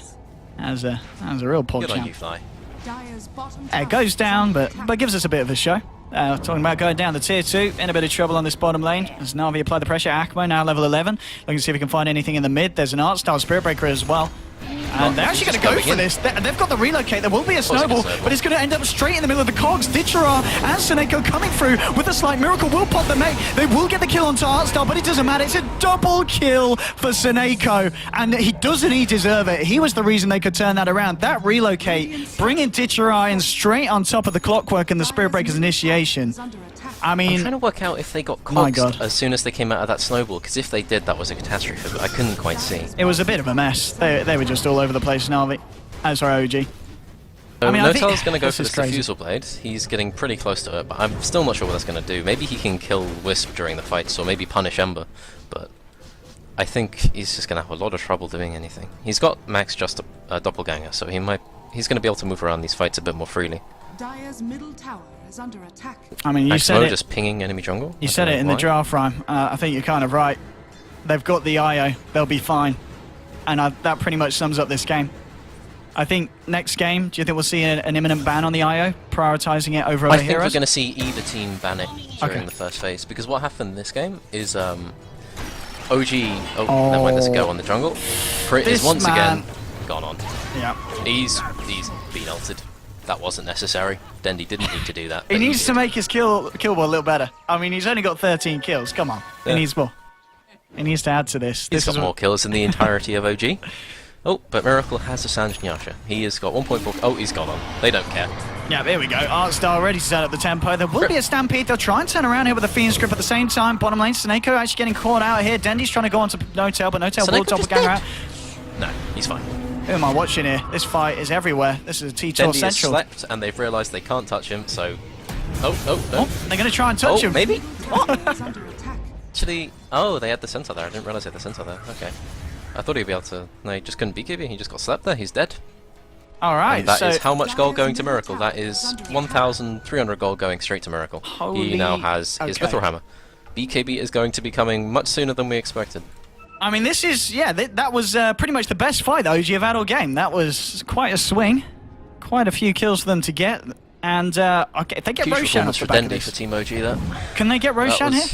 B: That was a real pod
C: Good on
B: champ.
C: you, Fly.
B: It goes down, but gives us a bit of a show. Talking about going down the tier 2, in a bit of trouble on this bottom lane as NaVi apply the pressure. Akmo now level 11. Looking to see if we can find anything in the mid. There's an Art Style Spirit Breaker as well. And they're actually going to go for this. They've got the relocate. There will be a snowball, but it's going to end up straight in the middle of the cogs. Dichara and Seneko coming through with a slight Miracle. Will pop the mech. They will get the kill onto Artstar, but it doesn't matter. It's a double kill for Seneko, and doesn't he deserve it? He was the reason they could turn that around. That relocate, bringing Dichara in straight on top of the Clockwork and the Spirit Breaker's initiation. I mean,
C: I'm trying to work out if they got cogsed as soon as they came out of that snowball, because if they did, that was a catastrophe, but I couldn't quite see.
B: It was a bit of a mess. They were just all over the place, NaVi. Sorry, OG.
C: So
B: I mean,
C: Notel's going to go for this Diffusal Blade. He's getting pretty close to it, but I'm still not sure what that's going to do. Maybe he can kill Wisp during the fights, or maybe punish Ember, but I think he's just going to have a lot of trouble doing anything. He's got max just a doppelganger, so he's going to be able to move around these fights a bit more freely.
A: Dire's middle tower is under attack.
B: I mean, you said it.
C: Just pinging enemy jungle.
B: You said it in the draft rhyme. I think you're kind of right. They've got the IO. They'll be fine. And that pretty much sums up this game. I think next game, do you think we'll see an imminent ban on the IO, prioritizing it over other heroes?
C: I think we're going to see either team ban it during the first phase, because what happened in this game is OG. Oh, never mind. There's a go on the jungle. Crit is once again gone on.
B: Yeah.
C: He's been ulted. That wasn't necessary. Dendy didn't need to do that.
B: He needs to make his kill ball a little better. I mean, he's only got 13 kills. Come on. Yeah. He needs more. He needs to add to this.
C: He's got more kills than the entirety of OG. Oh, but Miracle has a Sange and Yasha. He has got 1.4. Oh, he's gone on. They don't care.
B: Yeah, there we go. Artstar ready to set up the tempo. There will be a Stampede. They'll try and turn around here with a Fiend's Grip at the same time. Bottom lane, Seneko actually getting caught out here. Dendy's trying to go on to Notel, but Notel will doppelganger out.
C: No, he's fine.
B: Who am I watching here? This fight is everywhere. This is a T-Tour
C: Central.
B: Central.
C: Dendy has slept, and they've realised they can't touch him, so... Oh,
B: they're going to try and touch him.
C: Maybe? Actually... Oh, they had the Centaur there. I didn't realise they had the Centaur there. Okay. I thought he'd be able to... No, he just couldn't BKB. He just got slept there. He's dead.
B: Alright,
C: and that is how much gold going to Miracle. That is 1,300 gold going straight to Miracle. He now has his Mithril Hammer. BKB is going to be coming much sooner than we expected.
B: I mean, this is... Yeah, that was pretty much the best fight that OG have had all game. That was quite a swing. Quite a few kills for them to get. And, okay, if they get Roshan off the back of this...
C: for Team OG there.
B: Can they get Roshan here?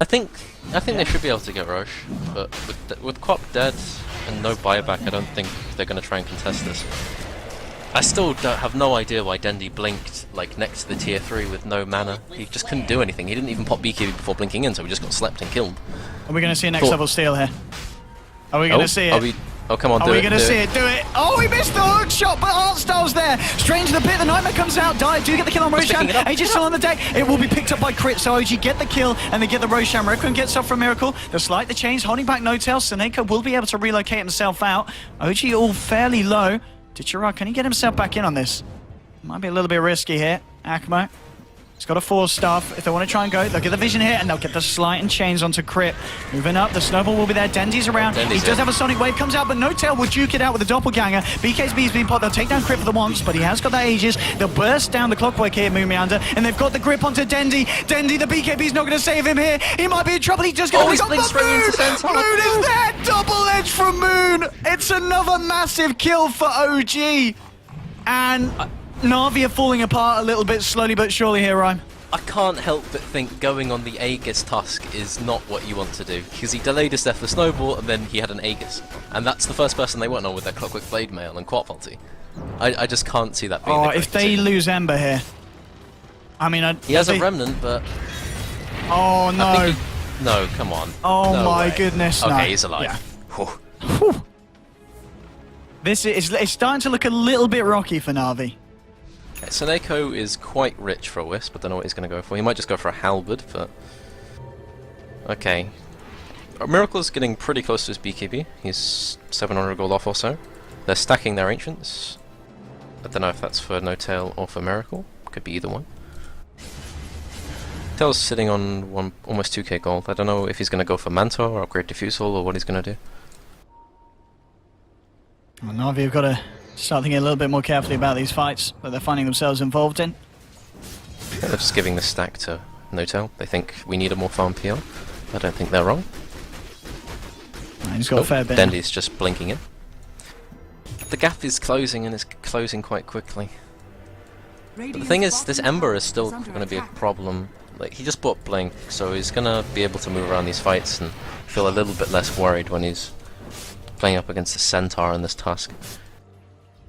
C: I think they should be able to get Rosh, but with Quap dead and no buyback, I don't think they're going to try and contest this. I still have no idea why Dendy blinked like next to the tier 3 with no mana. He just couldn't do anything. He didn't even pop BKB before blinking in, so he just got slept and killed.
B: Are we going to see a next level steal here? Are we going to see it?
C: Oh, come on,
B: Are
C: do
B: we
C: it.
B: going to see it? Do it. Oh, he missed the hook shot, but Artstyle's there. Strange the bit. The Nightmare comes out. Die. Do get the kill on Roshan. AJ's still on the deck. It will be picked up by Crit. So OG get the kill, and they get the Roshan. Requiem gets up from Miracle. The Slight, the chains, holding back No Tail. Seneko will be able to relocate himself out. OG all fairly low. Dichira, can he get himself back in on this? Might be a little bit risky here. Akmo. He's got a 4-staff. If they want to try and go, they'll get the vision here, and they'll get the Slight and chains onto Crit. Moving up, the Snowball will be there. Dendy's around. He does have a Sonic Wave, comes out, but No Tail will juke it out with a Doppelganger. BKB's been popped. They'll take down Crit for the once, but he has got that Aegis. They'll burst down the Clockwork here, Moomiander, and they've got the grip onto Dendy. Dendy, the BKB's not going to save him here. He might be in trouble. He's just going to
C: blink straight into center.
B: Moon is there. Double edge from Moon. It's another massive kill for OG. And NaVi are falling apart a little bit slowly but surely here, Rhyme.
C: I can't help but think going on the Aegis Tusk is not what you want to do, because he delayed his death with Snowball and then he had an Aegis. And that's the first person they went on with their Clockwork Blade Mail and Quap ulti. I just can't see that being the correct
B: if they
C: decision.
B: lose Ember here. I mean,
C: he has a Remnant, but...
B: Oh, no.
C: No, come on.
B: Oh,
C: no
B: my
C: way.
B: goodness.
C: Okay,
B: no.
C: he's alive.
B: Yeah. Whew. This is it's starting to look a little bit rocky for NaVi.
C: Seneko is quite rich for a Wisp. I don't know what he's going to go for. He might just go for a Halberd, but... Okay. Miracle is getting pretty close to his BKB. He's 700 gold off or so. They're stacking their Ancients. I don't know if that's for No Tail or for Miracle. Could be either one. Tail's sitting on almost 2k gold. I don't know if he's going to go for Manta or upgrade Diffusal or what he's going to do.
B: Well, NaVi have got to start thinking a little bit more carefully about these fights that they're finding themselves involved in.
C: Yeah, they're just giving the stack to No Tail. They think we need a more farm PL. I don't think they're wrong.
B: No, he's got a fair bit.
C: Dendy's just blinking in. The gap is closing, and it's closing quite quickly. But the thing is, this Ember is still going to be a problem. Like, he just bought Blink, so he's going to be able to move around these fights and feel a little bit less worried when he's playing up against the Centaur and this Tusk.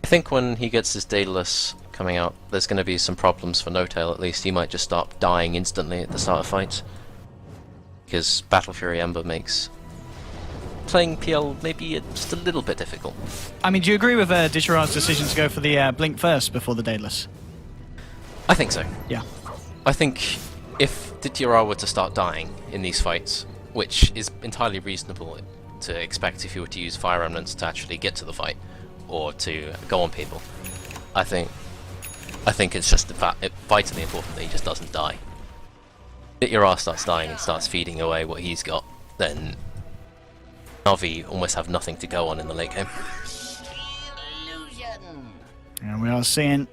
C: I think when he gets his Daedalus coming out, there's going to be some problems for No Tail at least. He might just start dying instantly at the start of fights. Because Battle Fury Ember makes playing PL maybe just a little bit difficult. I
B: mean, do you agree with Dichira's decision to go for the Blink first before the Daedalus?
C: I think so.
B: Yeah.
C: I think if Dichira were to start dying in these fights, which is entirely reasonable to expect if you were to use Fire Remnants to actually get to the fight, or to go on people, I think it's just vitally important that he just doesn't die. If Dichira starts dying and starts feeding away what he's got, then NaVi almost have nothing to go on in the late game.
B: And we are seeing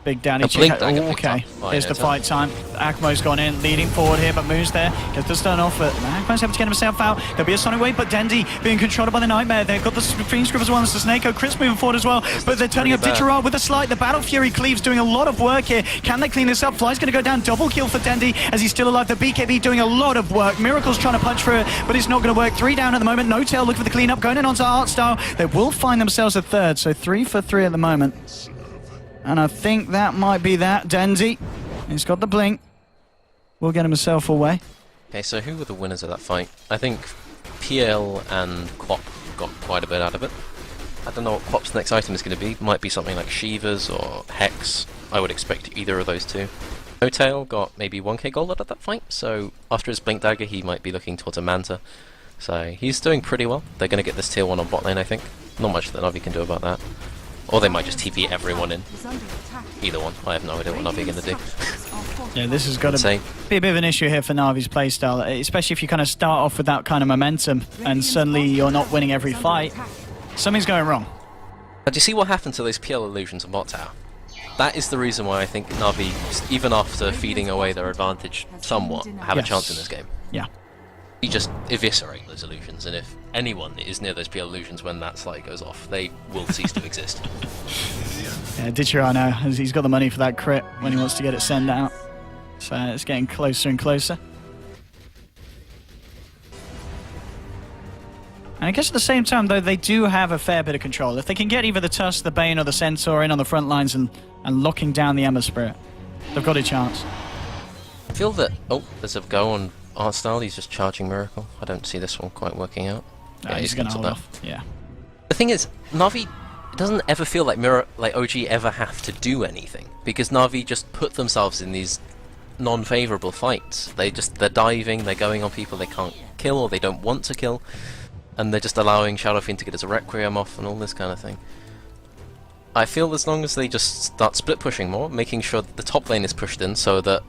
B: Big Daddy
C: Blink
B: check. Okay, here's the fight time. Akmo's gone in, leading forward here, but Moon's there. Gets the stun off, but Akmo's able to get himself out. There'll be a Sonic Wave, but Dendy being controlled by the Nightmare. They've got the Fiend Script as well as the Snake. Chris moving forward as well, but they're turning up Dichira with a Slight. The Battle Fury Cleaves doing a lot of work here. Can they clean this up? Fly's going to go down. Double kill for Dendy as he's still alive. The BKB doing a lot of work. Miracle's trying to punch through it, but it's not going to work. 3 down at the moment. No Tail looking for the cleanup. Going in onto Artstyle. They will find themselves a third, so 3 for 3 at the moment. And I think that might be that. Dendy, he's got the blink. Will get himself away.
C: Okay, so who were the winners of that fight? I think PL and Quap got quite a bit out of it. I don't know what Quap's next item is going to be. Might be something like Shivas or Hex. I would expect either of those two. No Tail got maybe 1k gold out of that fight, so after his Blink Dagger he might be looking towards a Manta. So he's doing pretty well. They're going to get this tier 1 on bot lane, I think. Not much that NaVi can do about that. Or they might just TP everyone in. Either one. I have no idea what NaVi are going to do.
B: Yeah, this has got to be a bit of an issue here for NaVi's playstyle, especially if you kind of start off with that kind of momentum and suddenly you're not winning every fight. Something's going wrong.
C: But do you see what happened to those PL illusions on bot tower? That is the reason why I think NaVi, even after feeding away their advantage somewhat, have a chance in this game.
B: Yeah.
C: You just eviscerate those illusions, and if anyone is near those PL illusions when that slide goes off, they will cease to exist.
B: Yeah, Dichira now, he's got the money for that crit when he wants to get it sent out. So it's getting closer and closer. And I guess at the same time, though, they do have a fair bit of control. If they can get either the Tusk, the Bane, or the Centaur in on the front lines and locking down the Ember Spirit, they've got a chance.
C: I feel that... Oh, there's a go on Artstyle. He's just charging Miracle. I don't see this one quite working out.
B: Yeah, he's going to hold off. Yeah.
C: The thing is, NaVi doesn't ever feel like OG ever have to do anything, because NaVi just put themselves in these non-favorable fights. They're diving, they're going on people they can't kill or they don't want to kill, and they're just allowing Shadow Fiend to get his Requiem off and all this kind of thing. I feel as long as they just start split pushing more, making sure that the top lane is pushed in, so that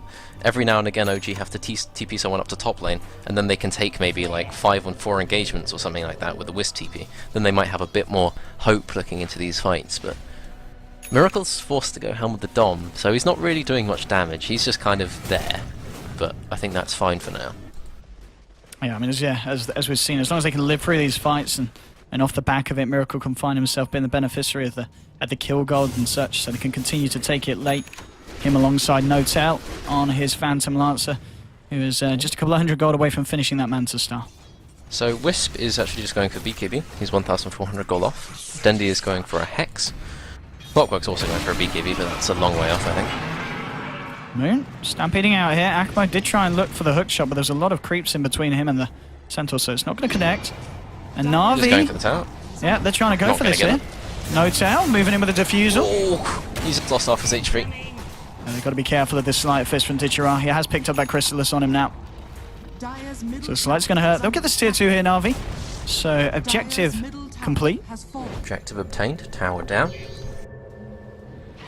C: every now and again OG have to TP someone up to top lane, and then they can take maybe like 5-on-4 engagements or something like that with the Wisp TP, then they might have a bit more hope looking into these fights. But Miracle's forced to go Helm with the Dom, so he's not really doing much damage, he's just kind of there, but I think that's fine for now.
B: Yeah, I mean, as we've seen, as long as they can live through these fights, and off the back of it, Miracle can find himself being the beneficiary of the kill gold and such, so they can continue to take it late. Him alongside Notel on his Phantom Lancer, who is just a couple of hundred gold away from finishing that Manta Star.
C: So Wisp is actually just going for BKB, he's 1,400 gold off. Dendi is going for a Hex. Clockwork's also going for a BKB, but that's a long way off, I think.
B: Moon stampeding out here. Akbar did try and look for the hook shot, but there's a lot of creeps in between him and the Centaur, so it's not going to connect. And NaVi...
C: Just going for the tower.
B: Yeah, they're trying to go for this here. Notel moving in with a defusal.
C: Oh, he's lost half his HP.
B: And they've got to be careful of this Slight Fist from Ditchara. He has picked up that Chrysalis on him now. So Slight's going to hurt. They'll get this tier 2 here, NaVi. So objective complete.
C: Objective obtained, tower down.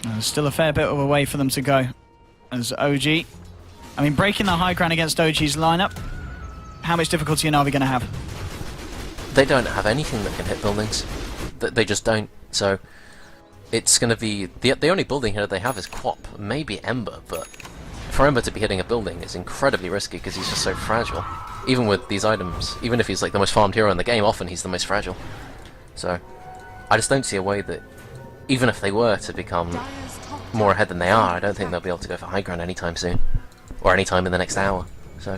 B: There's still a fair bit of a way for them to go. As OG, I mean, breaking the high ground against OG's lineup, how much difficulty are NaVi going to have?
C: They don't have anything that can hit buildings. They just don't. So it's going to be the only building here they have is Quap, maybe Ember, but for Ember to be hitting a building is incredibly risky because he's just so fragile. Even with these items, even if he's like the most farmed hero in the game, often he's the most fragile. So I just don't see a way that, even if they were to become more ahead than they are, I don't think they'll be able to go for high ground anytime soon, or anytime in the next hour. So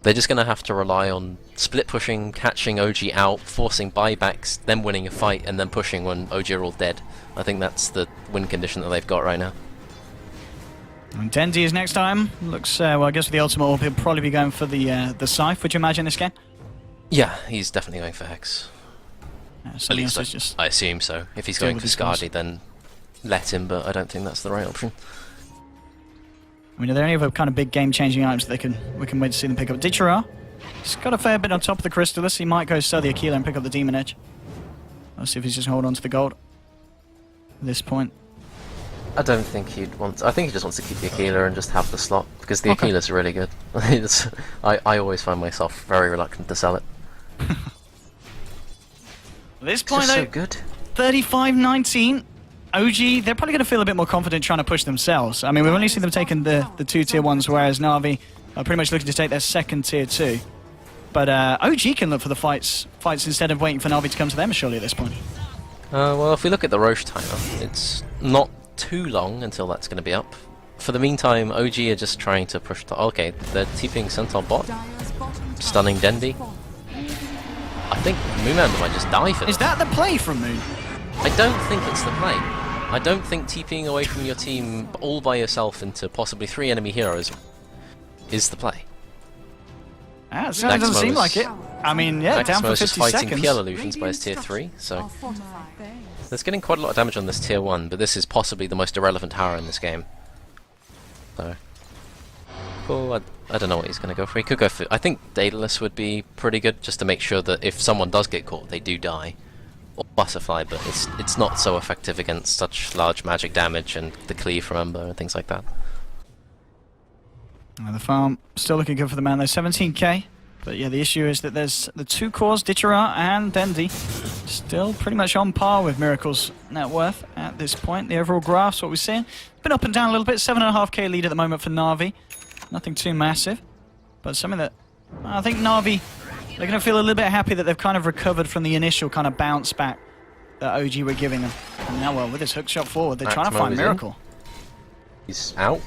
C: they're just going to have to rely on split pushing, catching OG out, forcing buybacks, then winning a fight, and then pushing when OG are all dead. I think that's the win condition that they've got right now.
B: And Dendi is next time. Looks, well, I guess with the ultimate orb, he'll probably be going for the Scythe. Would you imagine this game?
C: Yeah, he's definitely going for Hex. At least I assume so. If he's going for Skadi, then let him, but I don't think that's the right option.
B: I mean, are there any other kind of big game-changing items that we can wait to see them pick up? Ditchara, he's got a fair bit on top of the Crystallis. He might go sell the Aquila and pick up the Demon Edge. Let's see if he's just hold on to the gold at this point.
C: I don't think he'd want... I think he just wants to keep the Aquila and just have the slot, because the Aquila's really good. I always find myself very reluctant to sell it.
B: At this point, though,
C: so good.
B: 35-19. OG, they're probably going to feel a bit more confident trying to push themselves. I mean, we've only seen them taking the 2 tier 1s, whereas NaVi are pretty much looking to take their second tier 2. But OG can look for the fights instead of waiting for NaVi to come to them, surely, at this point.
C: Well, if we look at the Roche timer, it's not too long until that's going to be up. For the meantime, OG are just trying to push the... Okay, they're TPing Centaur bot, stunning Dendi. I think Moonman might just die for this.
B: Is that the play from Moon?
C: I don't think it's the play. I don't think TPing away from your team all by yourself into possibly 3 enemy heroes is the play.
B: It certainly doesn't seem like it. I mean, yeah, down for 50
C: just fighting
B: seconds.
C: PL illusions by his tier 3, so... There's getting quite a lot of damage on this tier 1, but this is possibly the most irrelevant tower in this game. So... Cool, I don't know what he's going to go for. He could go for... I think Daedalus would be pretty good, just to make sure that if someone does get caught, they do die. Or Butterfly, but it's not so effective against such large magic damage and the cleave from Ember and things like that.
B: The farm still looking good for the man. There's 17k. But yeah, the issue is that there's the 2 cores, Ditchara and Dendi, still pretty much on par with Miracle's net worth at this point. The overall graph's what we're seeing. Been up and down a little bit. 7.5k lead at the moment for NaVi. Nothing too massive, but something that I think NaVi, they're going to feel a little bit happy that they've kind of recovered from the initial kind of bounce back that OG were giving them. And now, well, with this hook shot forward, they're trying to find Miracle.
C: He's out.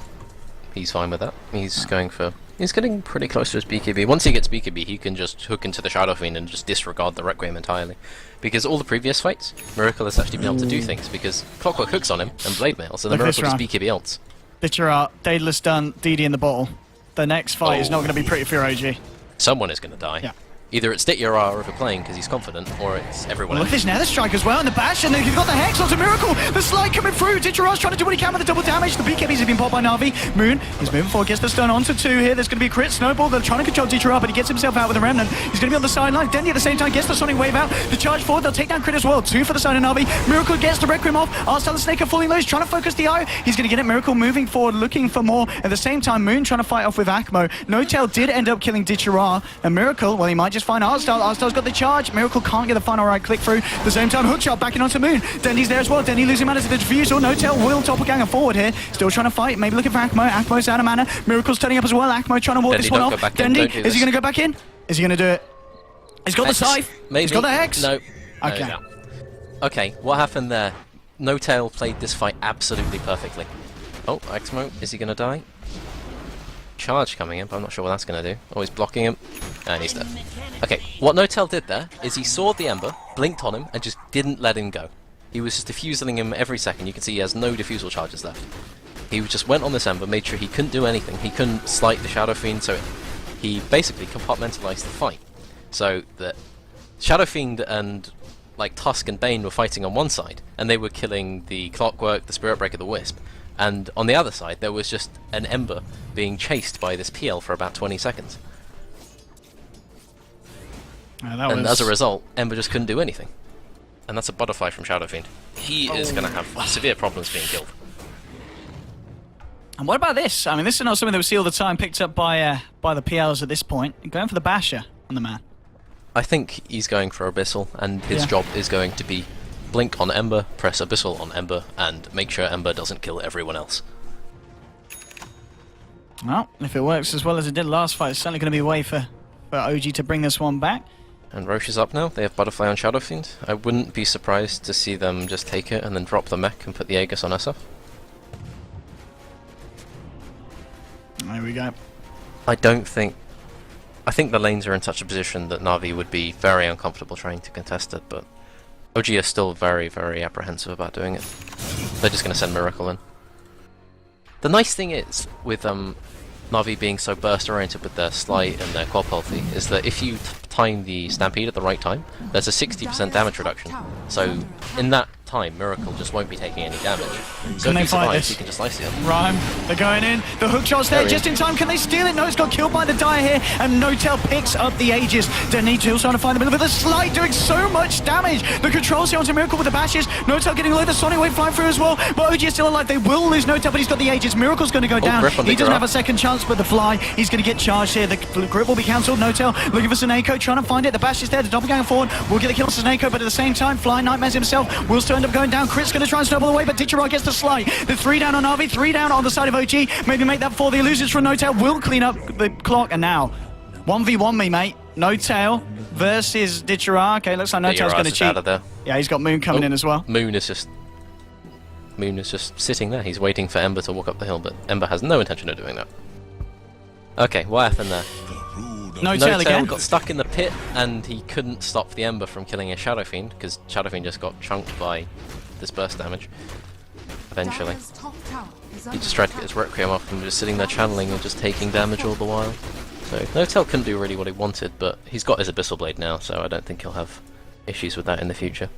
C: He's fine with that. He's going for... He's getting pretty close to his BKB. Once he gets BKB, he can just hook into the Shadow Fiend and just disregard the Requiem entirely. Because all the previous fights, Miracle has actually been able to do things, because Clockwork hooks on him and Blade Mail, so the Miracle just BKB ults.
B: Ditchara, Daedalus done, DD in the bottle. The next fight is not going to be pretty for OG.
C: Someone is going to die.
B: Yeah.
C: Either it's Ditya overplaying because he's confident, or it's everyone
B: Look
C: else.
B: at this Nether Strike as well, and the bash, and they've got the Hex onto Miracle. The slide coming through. Ditchara's trying to do what he can with the double damage. The BKBs have been popped by NaVi. Moon is moving forward, gets the stun onto 2 here. There's going to be a crit snowball. They're trying to control Ditchara, but he gets himself out with a Remnant. He's going to be on the sideline. Dendy at the same time gets the Sonic Wave out. The charge forward, they'll take down crit as well. 2 for the side of NaVi. Miracle gets the Requiem off. Arstal and Snake are falling low. He's trying to focus the eye. He's going to get it. Miracle moving forward, looking for more. At the same time, Moon trying to fight off with Akmo. No-Tail did end up killing Ditchara. And Miracle, well, he might just find Arstal. Arstal's got the charge. Miracle can't get the final right click through. At the same time, hookshot backing onto Moon. Dendy's there as well. Dendy losing mana to the Diffusal. No-Tail will doppelganger forward here. Still trying to fight. Maybe looking for Akmo. Akmo's out of mana. Miracle's turning up as well. Akmo trying to walk this one off. Dendy, is he going to go back in? Is he going to do it? He's got the Scythe.
C: Maybe.
B: He's got the Hex.
C: No.
B: Okay.
C: No. Okay, what happened there? No-Tail played this fight absolutely perfectly. Oh, Akmo, is he going to die? Charge coming in, but I'm not sure what that's going to do. Oh, he's blocking him. And he's dead. Okay, what No-Tail did there is he saw the Ember, blinked on him, and just didn't let him go. He was just diffusing him every second. You can see he has no diffusal charges left. He just went on this Ember, made sure he couldn't do anything. He couldn't slight the Shadow Fiend, so he basically compartmentalized the fight. So that Shadow Fiend and like Tusk and Bane were fighting on one side, and they were killing the Clockwork, the Spirit Breaker, the Wisp. And on the other side, there was just an Ember being chased by this PL for about 20 seconds. And as a result, Ember just couldn't do anything. And that's a Butterfly from Shadow Fiend. He is going to have severe problems being killed.
B: And what about this? I mean, this is not something that we see all the time, picked up by the PLs at this point. Going for the Basher on the man.
C: I think he's going for Abyssal, and his job is going to be blink on Ember, press Abyssal on Ember, and make sure Ember doesn't kill everyone else.
B: Well, if it works as well as it did last fight, it's certainly going to be a way for OG to bring this one back.
C: And Roche is up now. They have Butterfly on Shadow Fiend. I wouldn't be surprised to see them just take it and then drop the mech and put the Aegis on SF.
B: There we go.
C: I think the lanes are in such a position that Navi would be very uncomfortable trying to contest it, but OG are still very, very apprehensive about doing it. They're just going to send Miracle in. The nice thing is, with Navi being so burst-oriented with their Slight and their Quap ulti, is that if you time the Stampede at the right time, there's a 60% damage reduction. So, in that time, Miracle just won't be taking any damage. So if he survives, he can just slice it.
B: Rhyme, they're going in. The hook shot's there just in time. Can they steal it? No, it's got killed by the Dire here. And No-Tail picks up the Aegis. Denitu's trying to find the middle with a Slight doing so much damage. The controls here onto Miracle with the bashes. No-Tail getting low. The Sonic Wave flying through as well. But OG is still alive. They will lose No-Tail, but he's got the Aegis. Miracle's going to go down. He doesn't have a second chance, but the Fly, he's going to get charged here. The grip will be cancelled. No-Tail looking for Snako, trying to find it. The bash is there. The doppelganger forward will get the kill on Snako, but at the same time, Fly Nightmares himself will still end up going down. Crit's going to try and snowball away, but Ditchara gets the slide. The 3 down on NaVi, 3 down on the side of OG. Maybe make that 4. The illusions from No-Tail will clean up the clock, and now 1v1 me, mate. No-Tail versus Ditchara. Okay, looks like No-Tail's going to cheat. Yeah, he's got Moon coming in as well.
C: Moon is just sitting there. He's waiting for Ember to walk up the hill, but Ember has no intention of doing that. Okay, what happened there?
B: No-Tail again
C: got stuck in the pit, and he couldn't stop the Ember from killing a Shadow Fiend, because Shadow Fiend just got chunked by this burst damage. Eventually. He just tried to get his Requiem off and was just sitting there channeling and just taking damage all the while. So No-Tail couldn't do really what he wanted, but he's got his Abyssal Blade now, so I don't think he'll have issues with that in the future.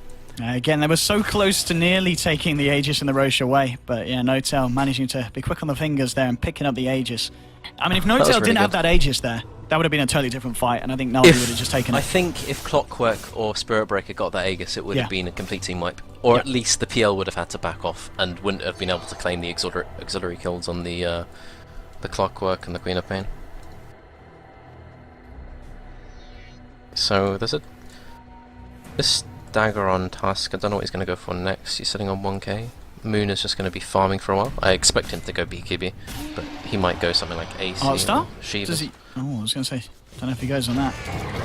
B: Again, they were so close to nearly taking the Aegis and the Roche away, but yeah, No-Tail managing to be quick on the fingers there and picking up the Aegis. I mean, if No-Tail didn't have that Aegis there, that would have been a totally different fight, and I think NaVi would have just taken it.
C: I think if Clockwork or Spirit Breaker got that Aegis, it would have been a complete team wipe. Or at least the PL would have had to back off and wouldn't have been able to claim the auxiliary kills on the Clockwork and the Queen of Pain. So there's this dagger on Tusk. I don't know what he's going to go for next. He's sitting on 1k. Moon is just going to be farming for a while. I expect him to go BKB, but he might go something like AC
B: Artstar?
C: Shiva.
B: Does he? Oh, I was going to say, don't know if he goes on that.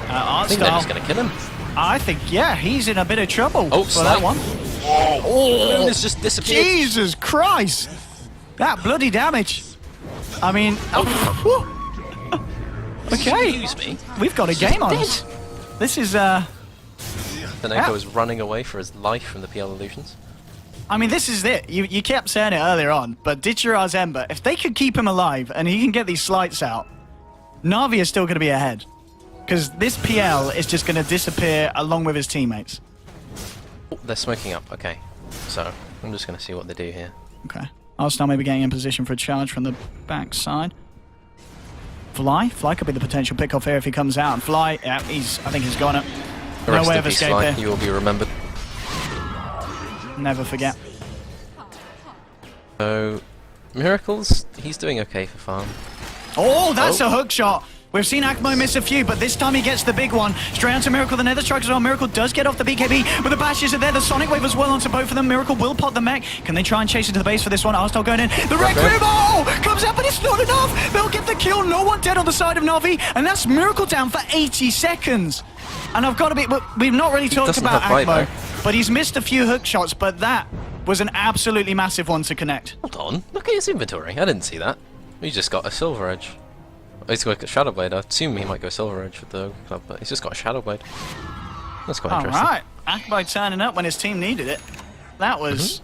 C: I think they're just going to kill him.
B: I think, yeah, he's in a bit of trouble for that one.
C: Moon has just disappeared.
B: Jesus Christ! That bloody damage. I mean, okay.
C: Excuse me.
B: We've got a game on us. This is,
C: Snako is running away for his life from the PL illusions.
B: I mean, this is it. You kept saying it earlier on, but Ditchara's Ember, if they could keep him alive and he can get these slights out, NaVi is still going to be ahead. because this PL is just going to disappear along with his teammates.
C: Oh, they're smoking up. Okay, so I'm just going to see what they do here.
B: Okay. Arsenal maybe getting in position for a charge from the backside. Fly could be the potential pick-off here if he comes out. And Fly, yeah, I think he's got it. No way of escape here.
C: You will be remembered.
B: Never forget.
C: So, Miracles, he's doing okay for farm.
B: Oh, that's a hook shot. We've seen Akmo miss a few, but this time he gets the big one. Straight onto Miracle, the Nether Strike as well. Miracle does get off the BKB, but the bashes are there. The Sonic Wave as well onto both of them. Miracle will pot the mech. Can they try and chase into the base for this one? Arstal going in. The Red Grim comes out, but it's not enough. They'll get the kill. No one dead on the side of NaVi, and that's Miracle down for 80 seconds. And I've got to be... We've not really talked about Akmo, but he's missed a few hook shots, but that was an absolutely massive one to connect.
C: Hold on. Look at his inventory. I didn't see that. He just got a Silver Edge. He's got a Shadow Blade. I assume he might go Silver Edge with the club, but he's just got a Shadow Blade. That's quite interesting.
B: Alright, Akmo turning up when his team needed it. That was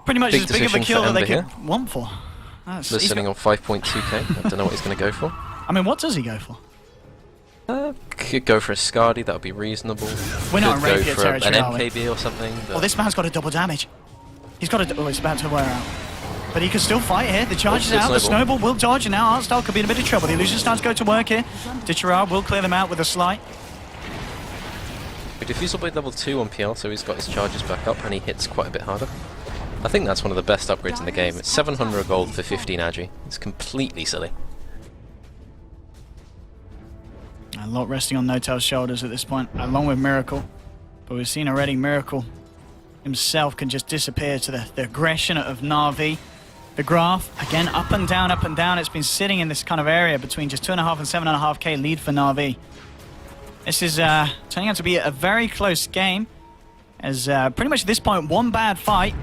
B: pretty much as big of a kill that they could want for.
C: They're sitting on 5.2k. I don't know what he's going to go for.
B: I mean, what does he go for?
C: Could go for a Skadi, that would be reasonable.
B: We're not in
C: Could
B: rapier
C: go for
B: territory,
C: an
B: are we?
C: MKB or something.
B: Well, this man's got a double damage. He's got a... Oh, it's about to wear out. But he can still fight here. The charge is out. The Snowball will dodge, and now Artstyle could be in a bit of trouble. The illusion starts to go to work here. Ditcherard will clear them out with a slight.
C: Diffusal Blade level 2 on PL, so he's got his charges back up, and he hits quite a bit harder. I think that's one of the best upgrades in the game. It's 700 gold for 15 agi. It's completely silly.
B: A lot resting on No-Tail's shoulders at this point, along with Miracle. But we've seen already Miracle himself can just disappear to the aggression of NaVi. The graph, again, up and down, up and down. It's been sitting in this kind of area between just 2.5 and 7.5k lead for NaVi. This is turning out to be a very close game, as pretty much at this point, one bad fight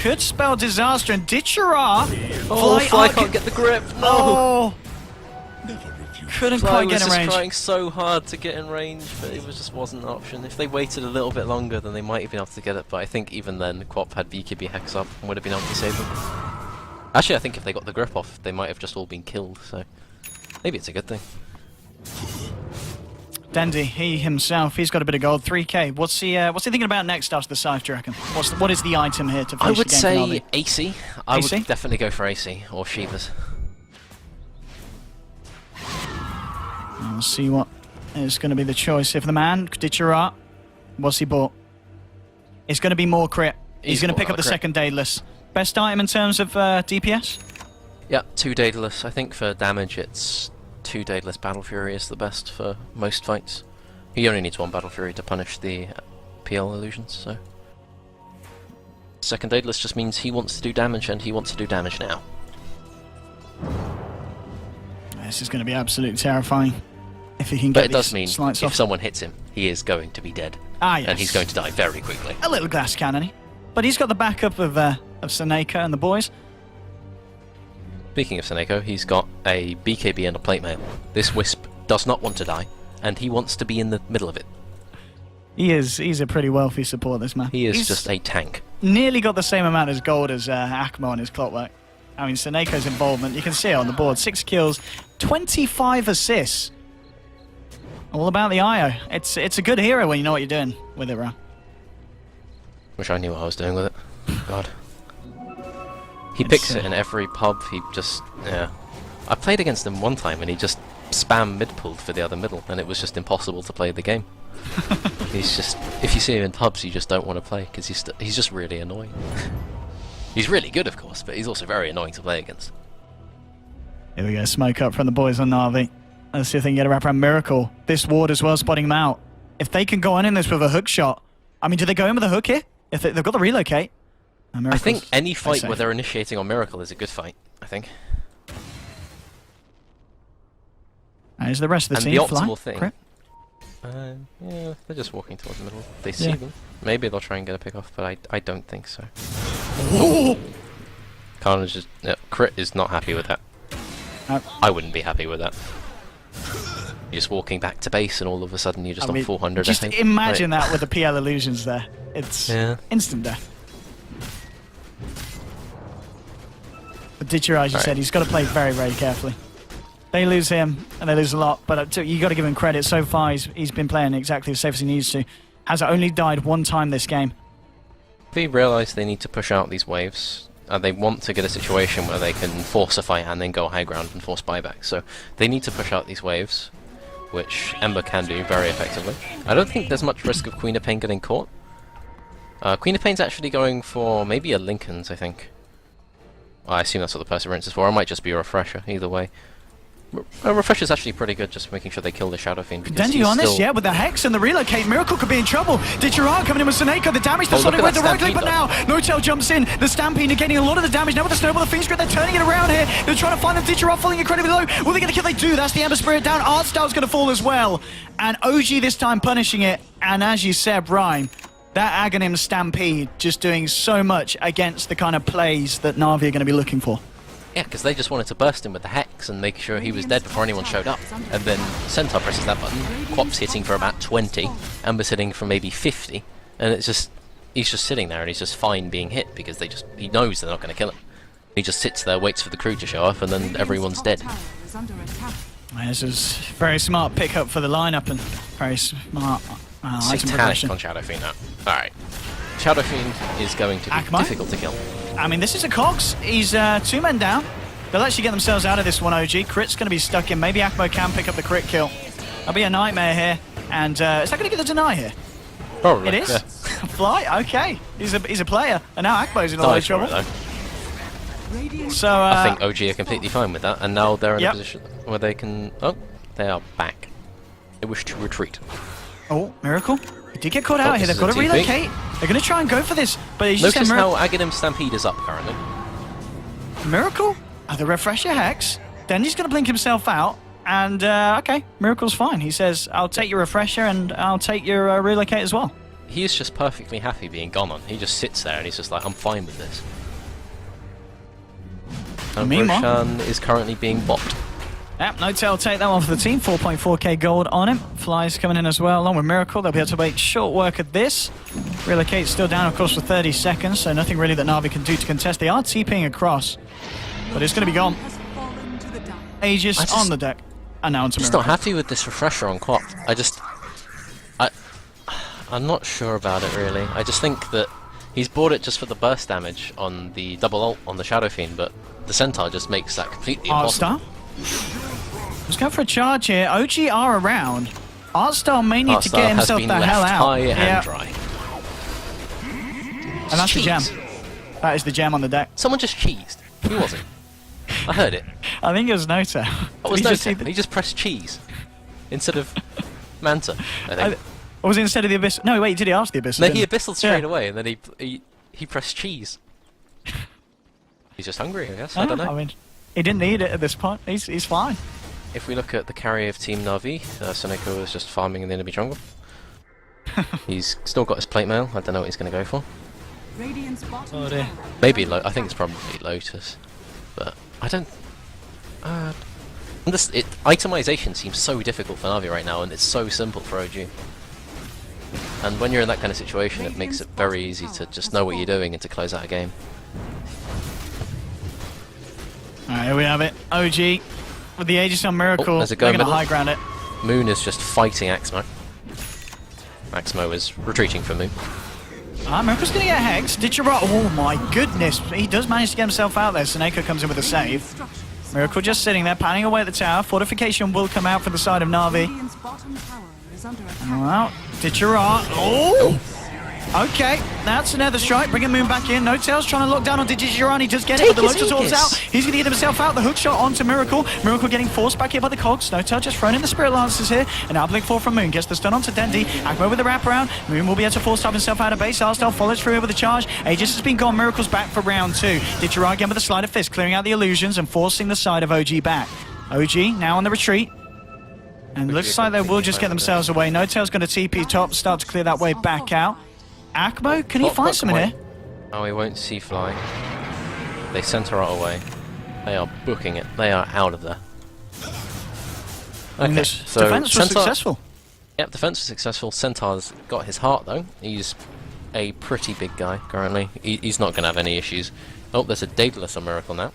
B: could spell disaster, and Ditcherard...
C: Fly can't get the grip, no!
B: Oh, couldn't quite get in range.
C: Fly was just trying so hard to get in range, but it just wasn't an option. If they waited a little bit longer, then they might have been able to get it, but I think even then, Quap had BKB Hex up and would have been able to save them. Actually, I think if they got the grip off, they might have just all been killed, so maybe it's a good thing.
B: Dandy, he himself, he's got a bit of gold, 3k. What's he thinking about next after the Scythe, do you reckon? What is the item here to finish the game?
C: I would say AC. I would definitely go for AC or Shivas.
B: We'll see what is going to be the choice. If the man, Ditcherard, what's he bought? It's going to be more crit. He's going to pick up the second Daedalus. Best item in terms of DPS?
C: Yeah, 2 Daedalus. I think for damage it's 2 Daedalus Battle Fury is the best for most fights. He only needs 1 Battle Fury to punish the PL illusions, so... Second Daedalus just means he wants to do damage, and he wants to do damage now.
B: This is going to be absolutely terrifying. If he can get
C: But it does mean
B: if
C: if someone hits him, he is going to be dead.
B: Ah, yes.
C: And he's going to die very quickly.
B: A little glass cannon. But he's got the backup of Seneko and the boys.
C: Speaking of Seneko, he's got a BKB and a plate mail. This Wisp does not want to die, and he wants to be in the middle of it.
B: He's a pretty wealthy support, this man.
C: He's just a tank.
B: Nearly got the same amount as gold as Akmo on his clockwork. I mean, Seneco's involvement, you can see it on the board. 6 kills, 25 assists. All about the IO. It's a good hero when you know what you're doing with it, bro.
C: Wish I knew what I was doing with it. God. He picks it in every pub, he just... yeah. I played against him one time and he just spam mid-pulled for the other middle, and it was just impossible to play the game. He's just... if you see him in pubs, you just don't want to play, because he's just really annoying. He's really good, of course, but he's also very annoying to play against.
B: Here we go, smoke up from the boys on NaVi. Let's see if they can get a wrap around Miracle. This ward as well, spotting him out. If they can go on in this with a hook shot, I mean, do they go in with a hook here? If they've got the relocate.
C: I think any fight where they're initiating on Miracle is a good fight, I think.
B: Is the rest of the
C: team
B: team
C: the optimal thing?
B: Yeah,
C: they're just walking towards the middle. They see them. Maybe they'll try and get a pick off, but I don't think so. Carnage is... Crit is not happy with that. I wouldn't be happy with that. You're just walking back to base and all of a sudden you're just on 400,
B: just
C: I think.
B: Imagine that with the PL illusions there. It's instant death. But Ditcher, as you said, he's got to play very, very carefully. They lose him, and they lose a lot, but you got to give him credit. So far, he's been playing exactly as safe as he needs to. Has only died one time this game.
C: They realise they need to push out these waves. They want to get a situation where they can force a fight and then go high ground and force buyback. So they need to push out these waves, which Ember can do very effectively. I don't think there's much risk of Queen of Pain getting caught. Queen of Pain's actually going for maybe a Lincoln's, I think. Well, I assume that's what the Perseverance is for. It might just be a Refresher, either way. Refresher's actually pretty good, just making sure they kill the Shadow Fiend.
B: Dendy on this, yeah, with the Hex and the Relocate. Miracle could be in trouble. Dichirard coming in with Seneca. The damage that's starting with the right click, but now No-Tail jumps in. The Stampede getting a lot of the damage. Now with the Snowball, the Fiend Script, they're turning it around here. They're trying to find them. Dichirard falling incredibly low. Will they get a kill? They do. That's the Ember Spirit down. Artstyle's going to fall as well. And OG this time punishing it. And as you said, Rhyme, that Aghanim Stampede just doing so much against the kind of plays that Na'Vi are going to be looking for.
C: Yeah, because they just wanted to burst him with the Hex and make sure he was dead before anyone showed up. And then Centaur presses that button, Quap's hitting for about 20, Ember's hitting for maybe 50, and it's just, he's just sitting there and he's just fine being hit because he knows they're not going to kill him. He just sits there, waits for the crew to show up, and then everyone's dead.
B: This is very smart pickup for the lineup and very smart
C: Satanic on Shadow Fiend now. Alright. Shadow Fiend is going to be difficult to kill.
B: I mean, this is a Cox. He's 2 men down. They'll actually get themselves out of this one, OG. Crit's going to be stuck in. Maybe Akmo can pick up the crit kill. That'll be a nightmare here. And is that going to get the deny here?
C: Probably.
B: It is? Yeah. Fly? Okay. He's a player. And now Akmo's in a lot of trouble. So,
C: I think OG are completely fine with that. And now they're in a position where they can... Oh, they are back. They wish to retreat.
B: Oh, Miracle. He did get caught out here. They've got to relocate. They're going to try and go for this. But he's
C: notice how Aghanim Stampede is up currently.
B: Miracle? The Refresher Hex. Then he's going to blink himself out. And, okay, Miracle's fine. He says, I'll take your Refresher and I'll take your relocate as well.
C: He is just perfectly happy being gone on. He just sits there and he's just like, I'm fine with this. And Roshan is currently being bopped.
B: Yep, No-Tail take that one for the team. 4.4k gold on him. Fly's coming in as well, along with Miracle. They'll be able to make short work of this. Relocate's still down, of course, for 30 seconds, so nothing really that Na'Vi can do to contest. They are TPing across, but it's going to be gone. Aegis on the deck. And now onto Miracle.
C: I'm just not happy with this Refresher on Quap. I'm not sure about it, really. I just think that he's bought it just for the burst damage on the double ult on the Shadow Fiend, but the Centaur just makes that completely impossible.
B: Let's go for a charge here. OG are around. Artstar may need to get himself the hell out.
C: High and dry.
B: And that's the gem. That is the gem on the deck.
C: Someone just cheesed. Who was it? I heard it.
B: I think it was No-Tail.
C: It was No-Tail. He just pressed cheese instead of Manta, I think.
B: Or was it instead of the Abyss? No, wait, did he ask the Abyss?
C: No, he Abyssal straight away, and then he pressed cheese. He's just hungry, I guess. I don't know.
B: I mean, he didn't need it at this point. He's fine.
C: If we look at the carry of Team Na'Vi, Soneko is just farming in the enemy jungle. He's still got his plate mail. I don't know what he's going to go for.
B: Oh dear.
C: Maybe I think it's probably Lotus, but I don't. Itemization seems so difficult for Na'Vi right now, and it's so simple for OG. And when you're in that kind of situation, it makes it very easy to just know what you're doing and to close out a game.
B: Alright, here we have it. OG with the Aegis on Miracle. They're going to high ground it.
C: Moon is just fighting Axmo. Axmo is retreating from Moon.
B: Miracle's going to get Hex. Dichirard. Oh my goodness. He does manage to get himself out there. Seneca comes in with a save. Miracle just sitting there, panning away at the tower. Fortification will come out for the side of Na'Vi. Well, Dichirard. Oh! Okay, that's another strike, bringing Moon back in. No-Tail's trying to lock down on Dichirard. He does get it, but the Lotus Orb's out. He's going to get himself out. The hook shot onto Miracle. Miracle getting forced back here by the Cogs. No-Tail just thrown in the Spirit Lancers here. And now Blink 4 from Moon. Gets the stun onto Dendy. Akmo with the wraparound. Moon will be able to force himself out of base. Arstal follows through with a charge. Aegis has been gone. Miracle's back for round 2. Dichirard again with a Sleight of Fist, clearing out the illusions and forcing the side of OG back. OG now on the retreat. And looks like they will just get themselves away. No-Tail's going to TP top, start to clear that way back out. Akmo, can he find someone here?
C: Oh, he won't see Fly. They sent her away. They are booking it. They are out of there. Okay, so
B: defense was successful.
C: Yep, defense was successful. Centaur's got his heart, though. He's a pretty big guy, currently. He's not going to have any issues. Oh, there's a Daedalus on Miracle now.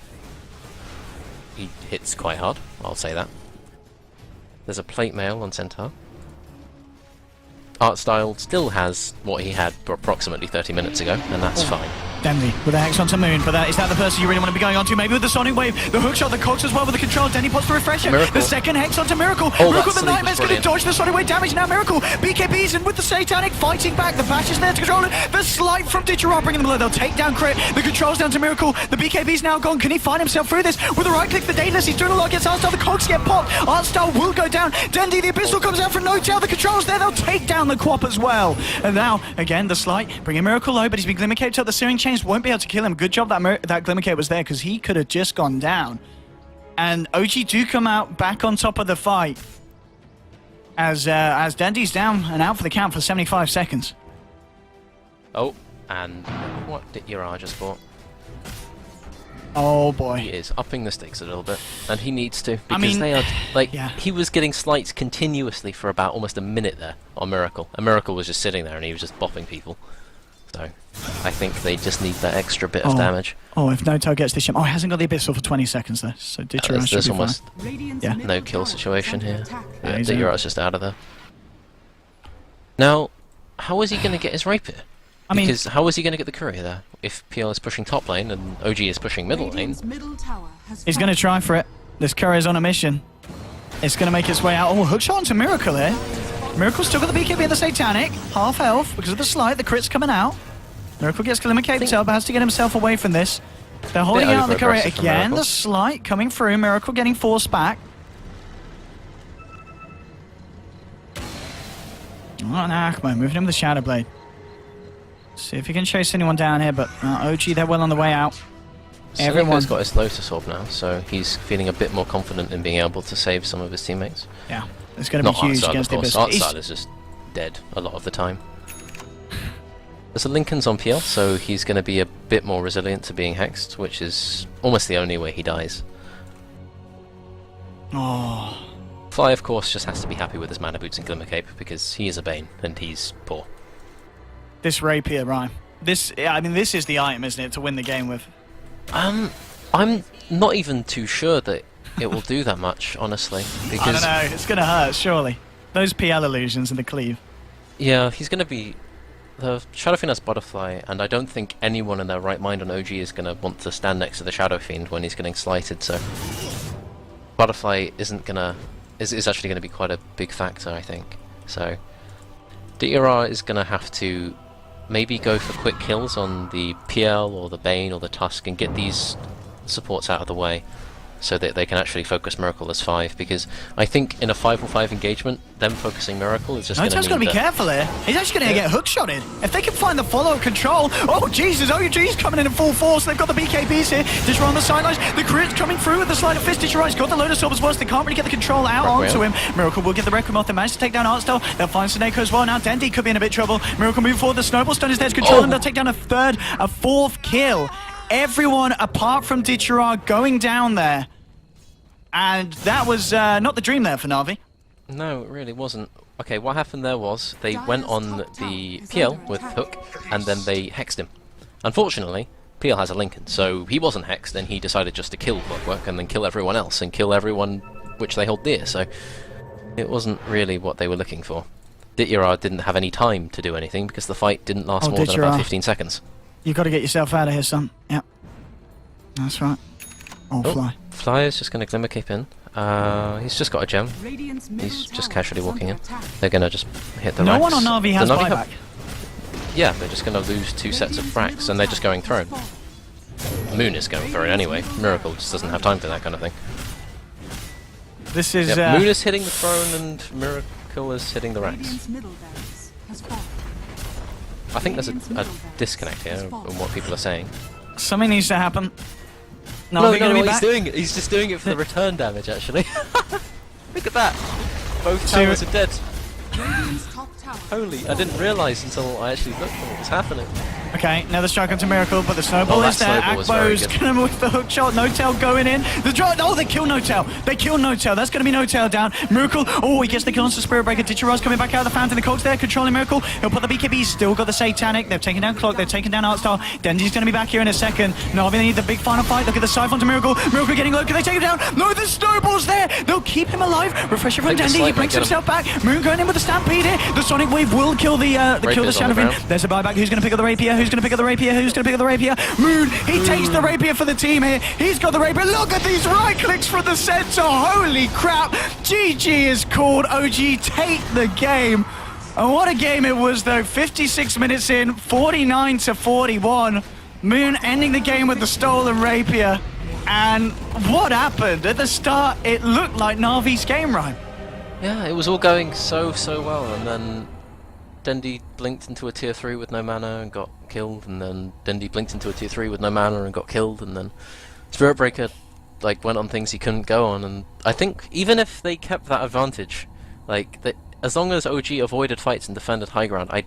C: he hits quite hard, I'll say that. There's a plate mail on Centaur. Artstyle still has what he had approximately 30 minutes ago, and that's fine.
B: Dendy with a Hex onto Moon, but is that the person you really want to be going on to? Maybe with the Sonic Wave, the hookshot, the Cox as well with the control. Dendy pops the Refresher.
C: Miracle.
B: The second Hex onto Miracle.
C: Oh,
B: Miracle
C: that
B: the Nightmare's going to
C: brilliant.
B: dodge the Sonic Wave damage. Now Miracle. BKB's in with the Satanic, fighting back. The Bash is there to control it. The Slight from Ditchera bringing them below. They'll take down Crit. The control's down to Miracle. The BKB's now gone. Can he find himself through this? With a right click, the Daedalus, he's doing a lot against Artstar. The Cogs get popped. Artstar will go down. Dendy, the Abyssal comes out from No Tail. The control's there. They'll take down the Quap as well. And now, again, the Slight bringing Miracle low, but he's been Glimmer Caped up. The Searing Chains won't be able to kill him. Good job that Glimmer Cape was there, because he could have just gone down. And OG do come out back on top of the fight as Dendy's down and out for the count for 75 seconds.
C: Oh, and what did Yara just bought?
B: Oh boy.
C: He is upping the stakes a little bit, and he needs to, because
B: I mean,
C: they are, like,
B: yeah.
C: he was getting slights continuously for about almost a minute there on Miracle. And Miracle was just sitting there and he was just bopping people. So, I think they just need that extra bit of damage.
B: Oh, if No Tail gets this shot. Oh, he hasn't got the Abyssal for 20 seconds there, so Ditchera should
C: There's
B: be
C: almost
B: fine.
C: no kill situation here. Yeah,
B: Easy.
C: Ditchera's just out of there. Now, how is he going to get his Rapier? Because how is he going to get the courier there if PL is pushing top lane and OG is pushing middle lane?
B: He's going to try for it. This courier's on a mission. It's going to make its way out. Oh, hookshot onto Miracle here. Miracle's still got the BKB and the Satanic. Half health because of the Slight. The crit's coming out. Miracle gets Glimmer Caped up, has to get himself away from this. They're holding out the courier again. The Slight coming through. Miracle getting forced back. Oh, nah, come on, moving him with the Shadow Blade. See if he can chase anyone down here, but OG, they're well on the way out.
C: Everyone's got his Lotus Orb now, so he's feeling a bit more confident in being able to save some of his teammates.
B: Yeah, it's going to be huge against the Abyss.
C: Artside is just dead a lot of the time. There's a Lincoln's on PL, so he's going to be a bit more resilient to being hexed, which is almost the only way he dies.
B: Oh.
C: Fly, of course, just has to be happy with his Mana Boots and Glimmer Cape, because he is a Bane, and he's poor.
B: This Rapier, right? This is the item, isn't it, to win the game with?
C: I'm not even too sure that it will do that much, honestly. Because
B: I don't know, it's going to hurt, surely. Those PL illusions and the cleave.
C: Yeah, he's going to be... The Shadow Fiend has Butterfly, and I don't think anyone in their right mind on OG is going to want to stand next to the Shadow Fiend when he's getting slighted, so... Butterfly isn't going to... is actually going to be quite a big factor, I think. So... DRR is going to have to maybe go for quick kills on the PL or the Bane or the Tusk and get these supports out of the way so that they can actually focus Miracle as 5, because I think in a 5-on-5 engagement, them focusing Miracle is just going to mean
B: got to be careful here. He's actually going to get hookshotted. If they can find the follow-up control... Oh, Jesus, OG's coming in full force. They've got the BKBs here. Ditchera on the sidelines. The crit's coming through with the Sleight of Fist. Ditchera's got the Lotus Orb as well, so they can't really get the control out onto him. Miracle will get the Requiem off. They manage to take down Artstar. They'll find Sineko as well. Now Dendy could be in a bit of trouble. Miracle moving forward. The Snowball Stun is there to control him. They'll take down a fourth kill. Everyone, apart from Ditchera, going down there. And that was not the dream there for NaVi.
C: No, it really wasn't. Okay, what happened there was they went on the PL with Hook, and then they hexed him. Unfortunately, PL has a Lincoln, so he wasn't hexed, and he decided just to kill Clockwork and then kill everyone else, and kill everyone which they hold dear, so it wasn't really what they were looking for. Ditchera didn't have any time to do anything, because the fight didn't last more than about 15 seconds.
B: You've got to get yourself out of here, son. Yep. That's right. Oh, Fly.
C: Fly is just going to Glimmer Cape in. He's just got a gem. He's just casually walking in. They're going to just hit the racks.
B: No one on NaVi has buyback.
C: Yeah, they're just going to lose 2 sets of fracks, and they're just going throne. Moon is going throne anyway. Miracle just doesn't have time for that kind of thing.
B: This is...
C: Yep, Moon is hitting the throne, and Miracle is hitting the racks. I think there's a disconnect here in what people are saying.
B: Something needs to happen.
C: No, he's doing it. He's just doing it for the return damage, actually. Look at that. Both towers are dead.
A: Moon's top tower.
C: Holy, I didn't realise until I actually looked at what was happening.
B: Okay, now the strike onto Miracle, but the snowball is there. Akbo's gonna with the hook shot. No-Tail going in. The draw. Oh, they kill No-Tail. They kill No-Tail. That's gonna be No-Tail down. Miracle. Oh, he gets the kill on the Spirit Breaker. Ditcheraz coming back out of the fountain. The Cogs there, controlling Miracle. He'll put the BKB. He's still got the Satanic. They've taken down Clock. They've taken down Artstar. Dendy's gonna be back here in a second. NaVi, they need the big final fight. Look at the Siphon to Miracle. Miracle getting low. Can they take him down? No, the snowball's there. They'll keep him alive. Refresher from Dendy. He brings himself back. Moon going in with the Stampede here. The Sonic Wave will kill the Shadow Fin. There's a buyback. Who's gonna pick up the Rapier? Who's gonna pick up the Rapier? Who's gonna pick up the Rapier? Moon, he takes the Rapier for the team here. He's got the Rapier. Look at these right clicks from the center. Holy crap. GG is called. OG take the game. And what a game it was though. 56 minutes in, 49 to 41. Moon ending the game with the stolen Rapier. And what happened? At the start, it looked like Navi's game run.
C: Yeah, it was all going so well, and then Dendy blinked into a tier 3 with no mana and got killed, and then Dendy blinked into a tier 3 with no mana and got killed, and then Spirit Breaker like went on things he couldn't go on, and I think even if they kept that advantage, like as long as OG avoided fights and defended high ground, I